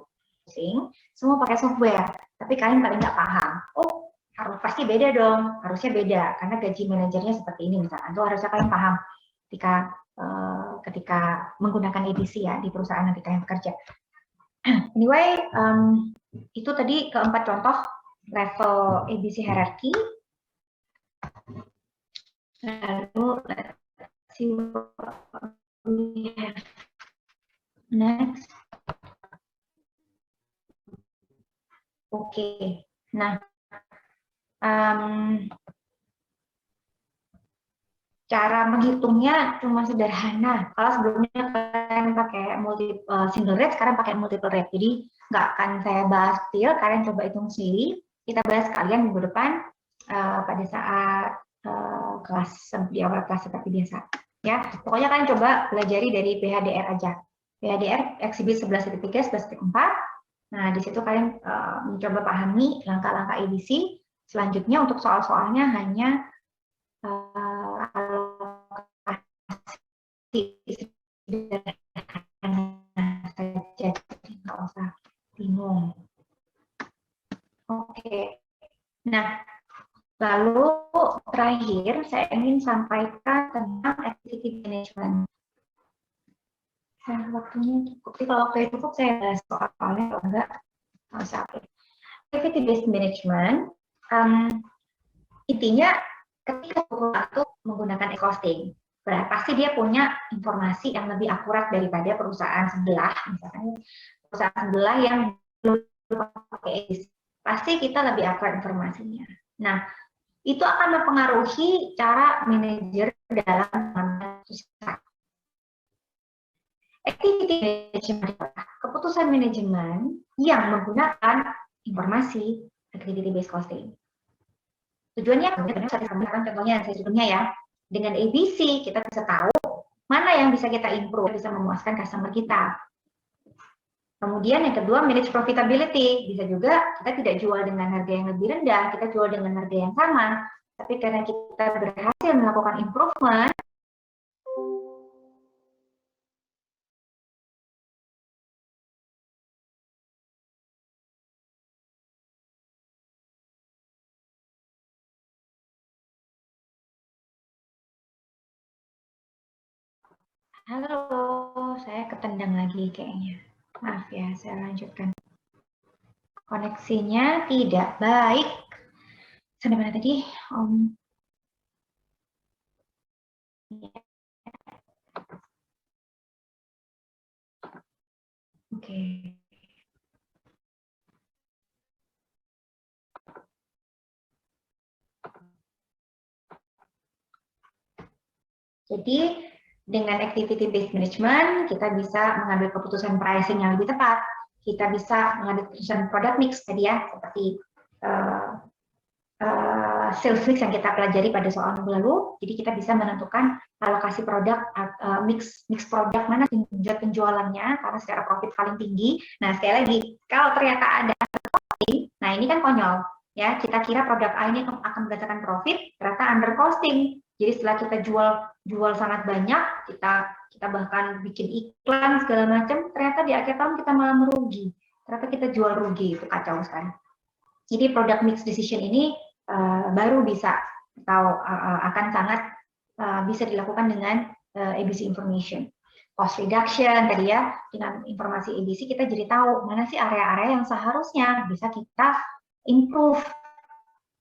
Semua pakai software, tapi kalian paling nggak paham. Oh, harus pasti beda dong. Harusnya beda, karena gaji manajernya seperti ini misalkan. Itu harusnya kalian paham ketika menggunakan ABC ya di perusahaan nanti kalian bekerja. Anyway, itu tadi keempat contoh level ABC hierarchy. Lalu let's see what we have next. Oke. Nah, cara menghitungnya cuma sederhana. Kalau sebelumnya kalian pakai single rate, sekarang pakai multiple rate. Jadi nggak akan saya bahas detail, kalian coba hitung sendiri. Kita bahas kalian minggu depan pada saat kelas di awal kelas seperti biasa. Ya, pokoknya kalian coba pelajari dari PHDR aja. PHDR Exhibit 11.3, 11.4. Nah, di situ kalian mencoba pahami langkah-langkah ABC. Selanjutnya untuk soal-soalnya hanya alokasi sederhana saja, nggak usah bingung. Oke. Nah, lalu terakhir saya ingin sampaikan tentang activity management. Waktunya cukup. Jadi kalau waktunya cukup saya bahas soalnya, kalau enggak nggak usah. Activity based management intinya ketika satu menggunakan e-costing, pasti dia punya informasi yang lebih akurat daripada perusahaan sebelah, misalkan perusahaan sebelah yang belum pakai ABC. Pasti kita lebih akurat informasinya. Nah, itu akan mempengaruhi cara manajer dalam mengambil keputusan. Activity management adalah keputusan manajemen yang menggunakan informasi activity based costing. Tujuannya contohnya saya sebelumnya ya, dengan ABC kita bisa tahu mana yang bisa kita improve, bisa memuaskan customer kita. Kemudian yang kedua, manage profitability. Bisa juga kita tidak jual dengan harga yang lebih rendah, kita jual dengan harga yang sama, tapi karena kita berhasil melakukan improvement, halo, saya ketendang lagi kayaknya. Maaf ya, saya lanjutkan. Koneksinya tidak baik. Sampai mana tadi? Oke. Jadi dengan activity based management kita bisa mengambil keputusan pricing yang lebih tepat. Kita bisa mengambil keputusan product mix tadi ya, seperti sales mix yang kita pelajari pada soal minggu lalu. Jadi kita bisa menentukan alokasi produk, mix produk mana penjualannya karena secara profit paling tinggi. Nah, sekali lagi, kalau ternyata ada costing, nah ini kan konyol ya, kita kira produk A ini akan berdasarkan profit, ternyata under costing. Jadi setelah kita jual sangat banyak, kita bahkan bikin iklan segala macam, ternyata di akhir tahun kita malah merugi. Ternyata kita jual rugi, itu kacau sekali. Jadi product mix decision ini baru bisa atau akan sangat bisa dilakukan dengan ABC information. Cost reduction tadi ya, dengan informasi ABC kita jadi tahu mana sih area-area yang seharusnya bisa kita improve.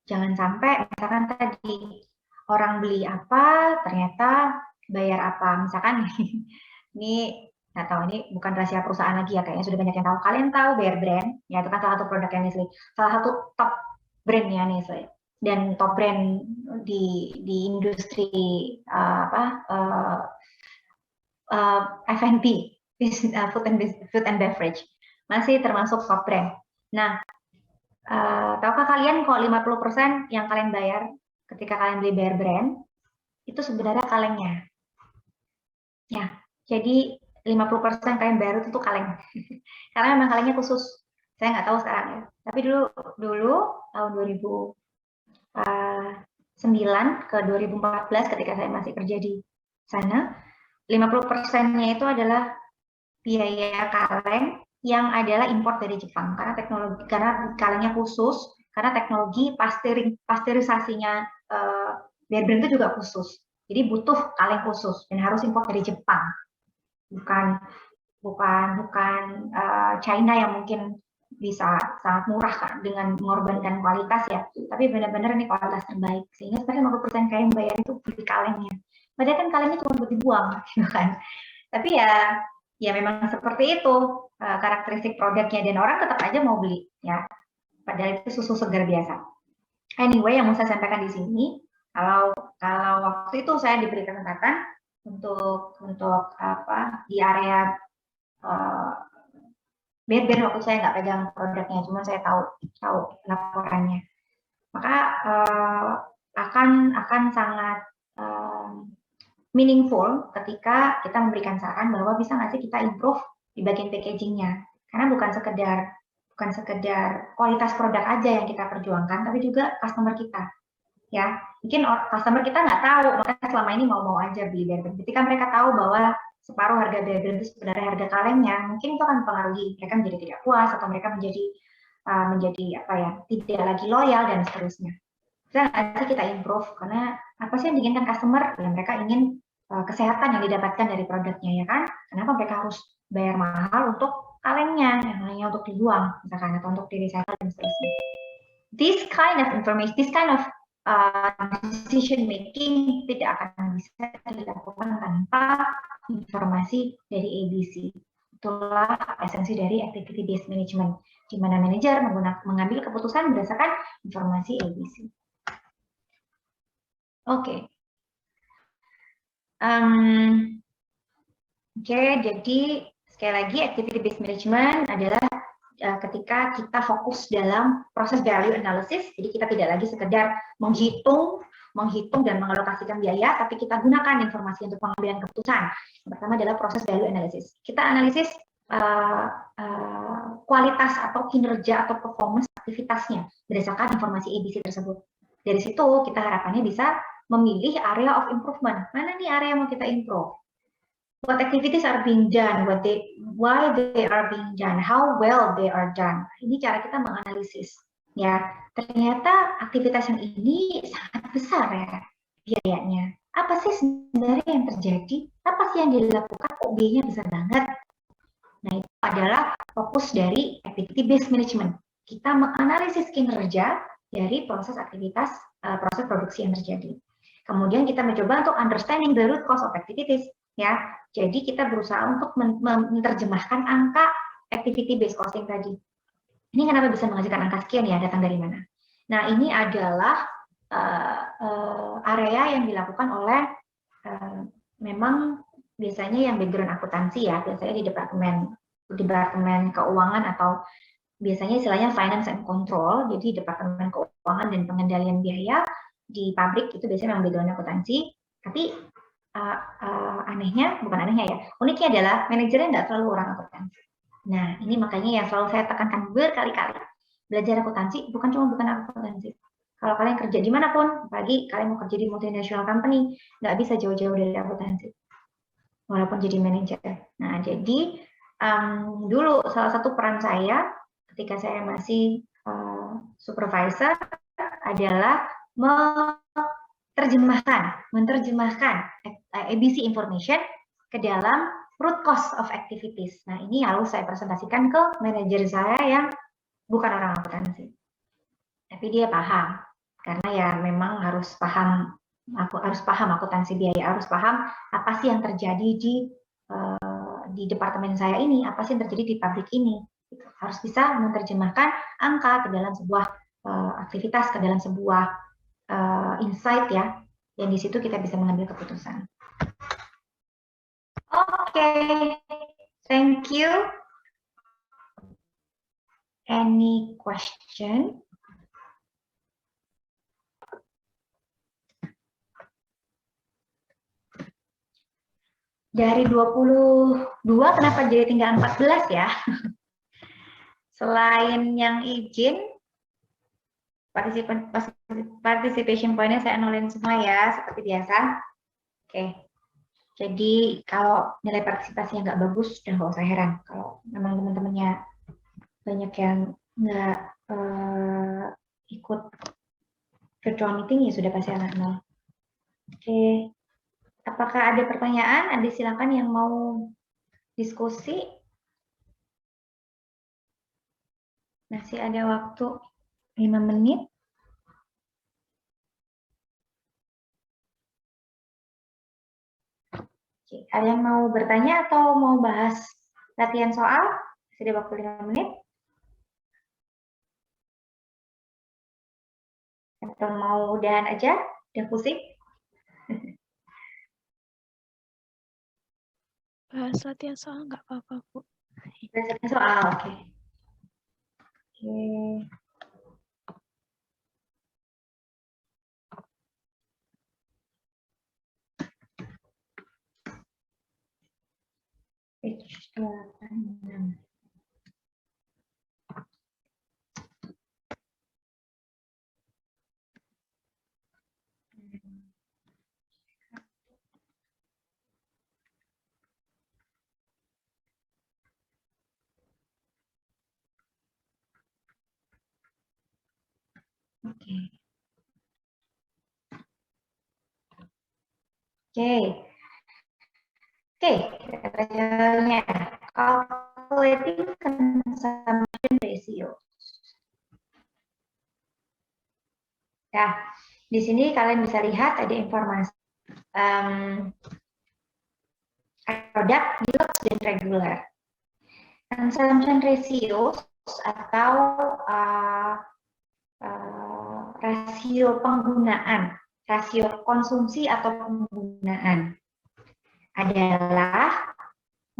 Jangan sampai misalkan tadi orang beli apa ternyata bayar apa. Misalkan ini nggak tahu, ini bukan rahasia perusahaan lagi ya, kayaknya sudah banyak yang tahu. Kalian tahu Bear Brand, ya itu kan salah satu produknya Nestle, salah satu top brandnya Nestle, dan top brand di industri F&B, food and beverage, masih termasuk top brand. Nah, tahukah kalian kok 50% yang kalian bayar ketika kalian beli Bear Brand itu sebenarnya kalengnya. Ya, jadi 50% kalian bayar itu tuh kaleng. Karena memang kalengnya khusus. Saya nggak tahu sekarang ya. Tapi dulu tahun 2009 ke 2014 ketika saya masih kerja di sana, 50%-nya itu adalah biaya kaleng yang adalah import dari Jepang karena kalengnya khusus, karena teknologi pasteurisasinya Bear Brand itu juga khusus. Jadi butuh kaleng khusus dan harus import dari Jepang. Bukan China yang mungkin bisa sangat murah kan dengan mengorbankan kualitas ya, tapi benar-benar ini kualitas terbaik, sehingga sebenarnya 50% kain bayar itu beli kalengnya. Padahal kan kalengnya cuma buat dibuang, kan? Tapi ya memang seperti itu karakteristik produknya, dan orang tetap aja mau beli ya, padahal itu susu segar biasa. Anyway, yang mau saya sampaikan di sini, kalau waktu itu saya diberi kesempatan untuk di area Bear Brand, waktu saya nggak pegang produknya, cuma saya tahu laporannya, maka akan sangat meaningful ketika kita memberikan saran bahwa bisa nggak sih kita improve di bagian packagingnya, karena bukan sekedar kualitas produk aja yang kita perjuangkan, tapi juga customer kita. Ya, mungkin customer kita nggak tahu, makanya selama ini mau aja beli Bear Brand. Ketika mereka tahu bahwa separuh harga Bear Brand itu sebenarnya harga kalengnya, mungkin itu akan mempengaruhi mereka menjadi tidak puas, atau mereka menjadi tidak lagi loyal dan seterusnya. Bisa nggak sih kita improve, karena apa sih yang diinginkan customer? Ya mereka ingin kesehatan yang didapatkan dari produknya, ya kan? Kenapa mereka harus bayar mahal untuk kalengnya, yang hanya untuk dibuang, misalkan, atau untuk di recycle dan seterusnya. This kind of information, this kind of decision making tidak akan bisa dilakukan tanpa informasi dari ABC. Itulah esensi dari activity based management, di mana manajer mengambil keputusan berdasarkan informasi ABC. Oke. Jadi sekali lagi activity based management adalah ketika kita fokus dalam proses value analysis, jadi kita tidak lagi sekedar menghitung dan mengalokasikan biaya, tapi kita gunakan informasi untuk pengambilan keputusan. Yang pertama adalah proses value analysis. Kita analisis kualitas atau kinerja atau performance aktivitasnya berdasarkan informasi ABC tersebut. Dari situ kita harapannya bisa memilih area of improvement. Mana nih area yang mau kita improve? What activities are being done, why they are being done, how well they are done. Ini cara kita menganalisis. Ya, ternyata aktivitas yang ini sangat besar ya biayanya. Apa sih sebenarnya yang terjadi? Apa sih yang dilakukan? Kok biayanya besar banget? Nah, itu adalah fokus dari activity based management. Kita menganalisis kinerja dari proses aktivitas, proses produksi yang terjadi. Kemudian kita mencoba untuk understanding the root cause of activities. Ya, jadi kita berusaha untuk menerjemahkan angka activity based costing tadi. Ini kenapa bisa menghasilkan angka sekian ya, datang dari mana? Nah, ini adalah area yang dilakukan oleh memang biasanya yang background akuntansi ya, biasanya di departemen keuangan, atau biasanya istilahnya finance and control. Jadi departemen keuangan dan pengendalian biaya di pabrik itu biasanya memang background akuntansi, tapi uniknya adalah manajernya nggak selalu orang akuntansi. Nah, ini makanya yang selalu saya tekankan berkali-kali. Belajar akuntansi bukan akuntansi. Kalau kalian kerja dimanapun, apalagi kalian mau kerja di multinational company, nggak bisa jauh-jauh dari akuntansi, walaupun jadi manajer. Nah, jadi dulu salah satu peran saya ketika saya masih supervisor adalah menerjemahkan ABC information ke dalam root cause of activities. Nah, ini harus saya presentasikan ke manajer saya yang bukan orang akuntansi. Tapi dia paham, karena ya memang harus paham akuntansi biaya, harus paham apa sih yang terjadi di departemen saya ini, apa sih yang terjadi di pabrik ini. Harus bisa menerjemahkan angka ke dalam sebuah aktivitas, ke dalam sebuah insight ya, yang di situ kita bisa mengambil keputusan. Oke, thank you. Any question? Dari 22 kenapa jadi tinggal 14 ya? Selain yang izin, participation point-nya saya nolin semua ya, seperti biasa. Oke. Jadi kalau nilai partisipasinya nggak bagus, udah nggak usah heran. Kalau memang teman-temannya banyak yang nggak ikut virtual meeting, ya sudah pasti anak nol. Oke. Apakah ada pertanyaan? Ada silakan yang mau diskusi. Masih ada waktu 5 menit. Oke, ada yang mau bertanya atau mau bahas latihan soal? Masih ada waktu 5 menit. Atau mau udahan aja? Udah pusing? Bahas latihan soal nggak apa-apa, Bu. Latihan soal, oke. Oke. Page 86. Oke. Oke, caranya calculating consumption ratio. Ya, di sini kalian bisa lihat ada informasi produk, deluxe, dan regular. Consumption ratio atau rasio penggunaan, rasio konsumsi atau penggunaan adalah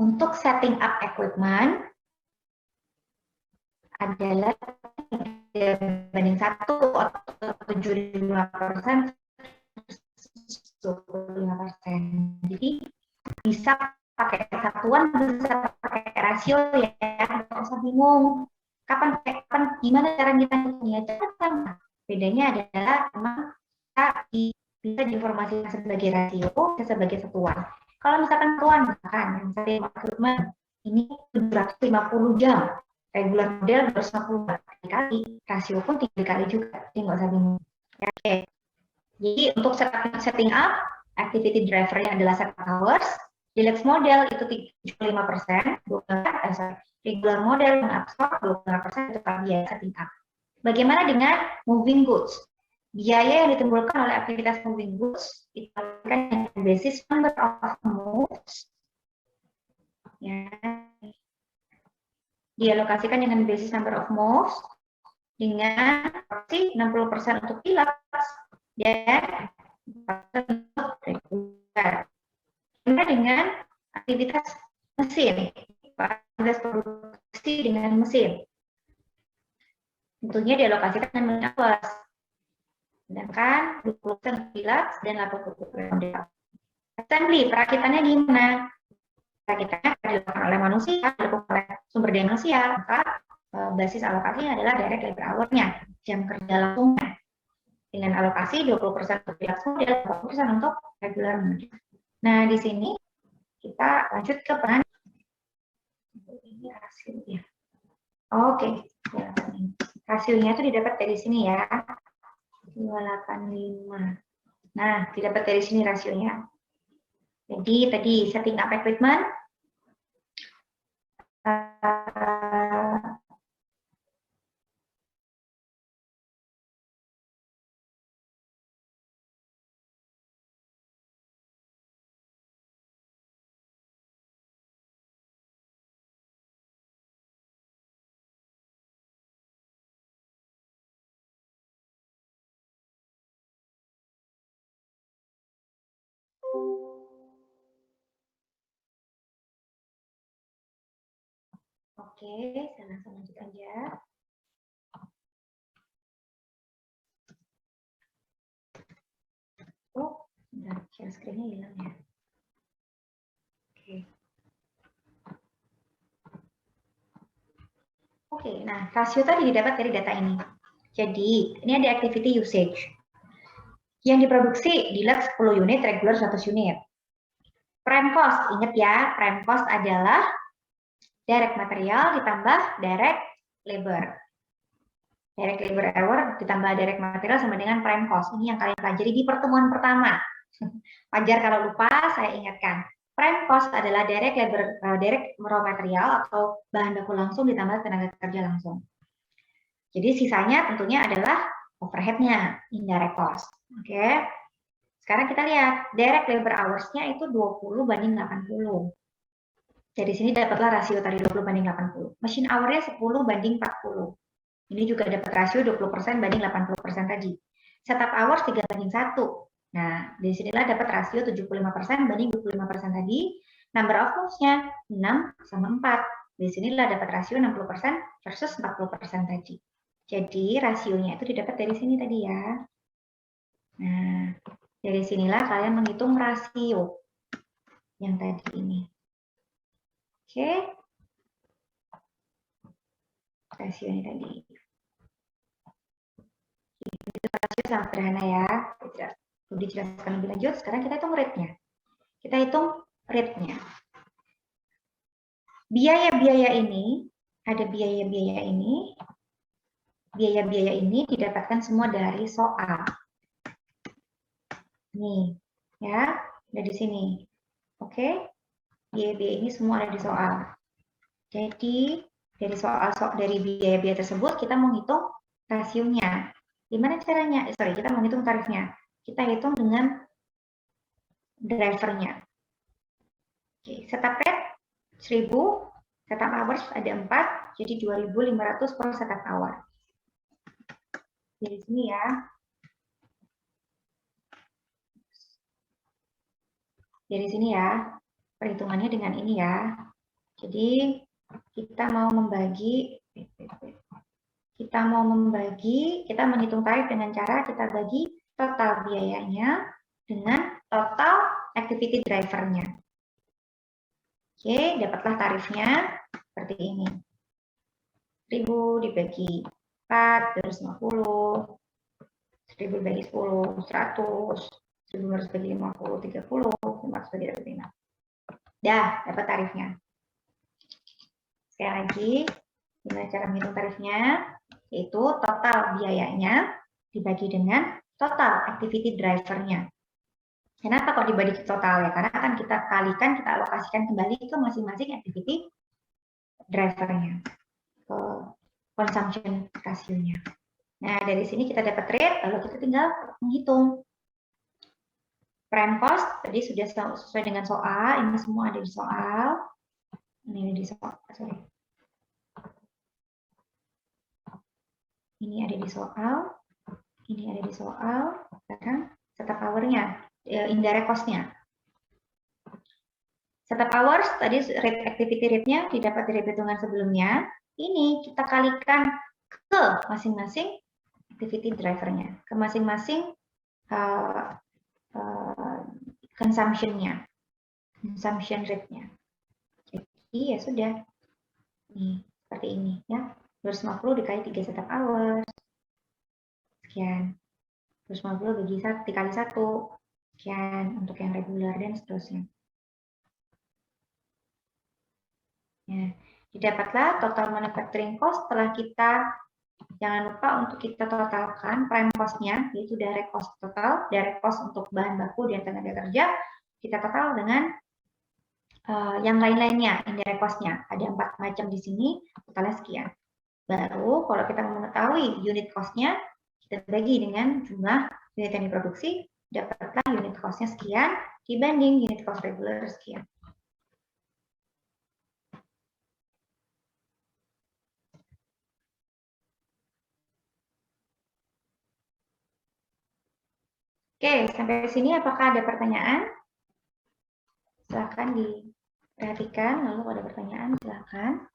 untuk setting up equipment adalah 3:1 atau 75%, 25%. Jadi bisa pakai satuan, bisa pakai rasio ya, nggak usah bingung. Kapan, gimana cara kita punya cara sama. Bedanya adalah memang bisa diinformasikan sebagai rasio, sebagai satuan. Kalau misalkan satuan, misalnya equipment ini 750 jam, regular model 250 kali, rasio pun 3 kali juga, jadi nggak usah bingung. Oke. Jadi untuk setting up, activity driver-nya adalah set hours, deluxe model itu 75%, regular model mengabsorb 25% itu biaya setting up. Bagaimana dengan moving goods? Biaya yang ditimbulkan oleh aktivitas moving goods dialokasikan dengan basis number of moves, ya, dialokasikan dengan basis number of moves dengan proporsi 60% untuk pilots dan 40% untuk regular. Dengan aktivitas mesin, aktivitas produksi dengan mesin, tentunya dialokasikan dengan hours. Sedangkan 20% pilots dan 80% model. Assembly, perakitannya gimana? Perakitannya dilakukan oleh manusia, dilakukan oleh sumber daya manusia, maka basis alokasinya adalah direct labor hour-nya, jam kerja langsungnya. Dengan alokasi 20% untuk langsung dan 80% untuk regular mode. Nah, di sini kita lanjut ke peran. Ini hasilnya. Oke, hasilnya itu didapat dari sini ya. 285. Nah, didapat dari sini rasionya. Jadi tadi setting up equipment. Oke, saya langsung lanjut aja. Oh, bentar, share screen-nya hilang ya. Oke. Oke, nah rasio tadi didapat dari data ini. Jadi, ini ada activity usage. Yang diproduksi deluxe 10 unit, regular 100 unit. Prime cost, ingat ya, prime cost adalah direct material ditambah direct labor. Direct labor hour ditambah direct material sama dengan prime cost. Ini yang kalian pelajari di pertemuan pertama. Wajar kalau lupa, saya ingatkan. Prime cost adalah direct labor, direct raw material atau bahan baku langsung ditambah tenaga kerja langsung. Jadi sisanya tentunya adalah overhead-nya, indirect cost. Oke. Sekarang kita lihat direct labor hours-nya itu 20 banding 80. Dari sini dapatlah rasio tadi 20 banding 80. Machine hour-nya 10 banding 40. Ini juga dapat rasio 20% banding 80% tadi. Setup hours 3 banding 1. Nah, di sinilah dapat rasio 75% banding 25% tadi. Number of moves-nya 6 sama 4. Di sinilah dapat rasio 60% versus 40% tadi. Jadi rasionya itu didapat dari sini tadi ya. Nah, dari sinilah kalian menghitung rasio yang tadi ini. Oke. Rasio ini tadi. Itu rasio sangat sederhana ya. Tidak perlu dijelaskan lebih lanjut. Sekarang kita hitung rate-nya. Kita hitung rate-nya. Biaya-biaya ini, ada biaya-biaya ini. Biaya-biaya ini didapatkan semua dari soal. Nih, ya, ada di sini. Oke, biaya-biaya ini semua ada di soal. Jadi dari dari biaya-biaya tersebut kita menghitung rasionya. Gimana caranya? Kita menghitung tarifnya. Kita hitung dengan drivernya. Oke, setup rate 1000, setup hours ada 4, jadi 2500 per setup hour. Dari sini ya. Dari sini ya, perhitungannya dengan ini ya. Jadi kita mau membagi, kita menghitung tarif dengan cara kita bagi total biayanya dengan total activity drivernya. Oke, dapatlah tarifnya seperti ini. 1000 dibagi 4, 250, 1000 dibagi 10, 100, 1500 bagi 50, 30, 500 bagi 25. Dah, dapat tarifnya. Sekali lagi, gimana cara menghitung tarifnya? Yaitu total biayanya dibagi dengan total activity drivernya. Kenapa kok dibagi total ya? Karena kan kita kalikan, kita alokasikan kembali ke masing-masing activity drivernya, ke consumption rasionya. Nah, dari sini kita dapat rate, lalu kita tinggal menghitung. Prime cost, tadi sudah sesuai dengan soal, ini semua ada di soal. Ini di soal, sorry. Ini ada di soal, ini ada di soal, sekarang setup hour-nya, indirect cost-nya. Setup hours, tadi rate activity rate-nya didapat dari perhitungan sebelumnya. Ini kita kalikan ke masing-masing activity driver-nya, ke masing-masing consumption-nya, consumption rate-nya. Jadi ya sudah, nih seperti ini ya, 250 dikali 3 setup hours, sekian. 250 bagi 1 dikali 1. Sekian untuk yang reguler dan seterusnya. Ya, didapatlah total manufacturing cost setelah kita, jangan lupa untuk kita totalkan prime cost-nya, yaitu direct cost total, direct cost untuk bahan baku dan tenaga kerja, kita total dengan yang lain-lainnya, indirect cost-nya. Ada 4 macam di sini, totalnya sekian. Baru kalau kita mengetahui unit cost-nya, kita bagi dengan jumlah unit yang diproduksi, dapatlah unit cost-nya sekian, dibanding unit cost regular sekian. Oke, sampai sini apakah ada pertanyaan? Silakan diperhatikan, lalu kalau ada pertanyaan silakan.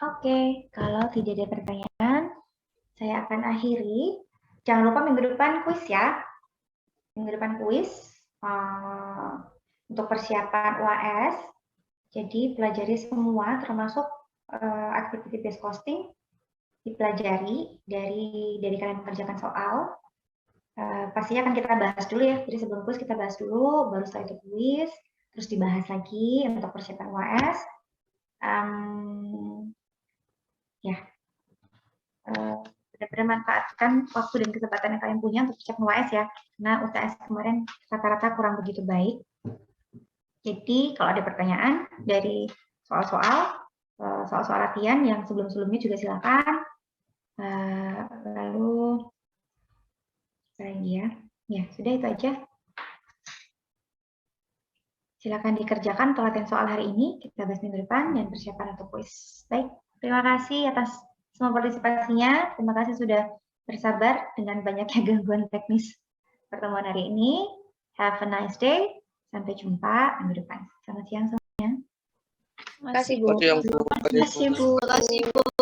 Oke, kalau tidak ada pertanyaan, saya akan akhiri. Jangan lupa minggu depan kuis ya. Minggu depan kuis untuk persiapan UAS. Jadi pelajari semua, termasuk activity based costing, dipelajari dari kalian mengerjakan soal. Pastinya akan kita bahas dulu ya. Jadi sebelum kuis kita bahas dulu, baru setelah itu kuis, terus dibahas lagi untuk persiapan UAS. Ya, benar-benar manfaatkan waktu dan kesempatan yang kalian punya untuk persiapan UAS ya. Karena UTS kemarin rata-rata kurang begitu baik. Jadi kalau ada pertanyaan dari soal-soal latihan yang sebelum-sebelumnya juga silakan. Lalu ya sudah itu aja. Silakan dikerjakan untuk latihan soal hari ini. Kita bahas minggu depan dan persiapan untuk kuis. Baik, terima kasih atas semua partisipasinya. Terima kasih sudah bersabar dengan banyaknya gangguan teknis pertemuan hari ini. Have a nice day. Sampai jumpa minggu depan. Selamat siang semuanya. Terima kasih, Bu. Terima kasih, Bu. Terima kasih, Bu.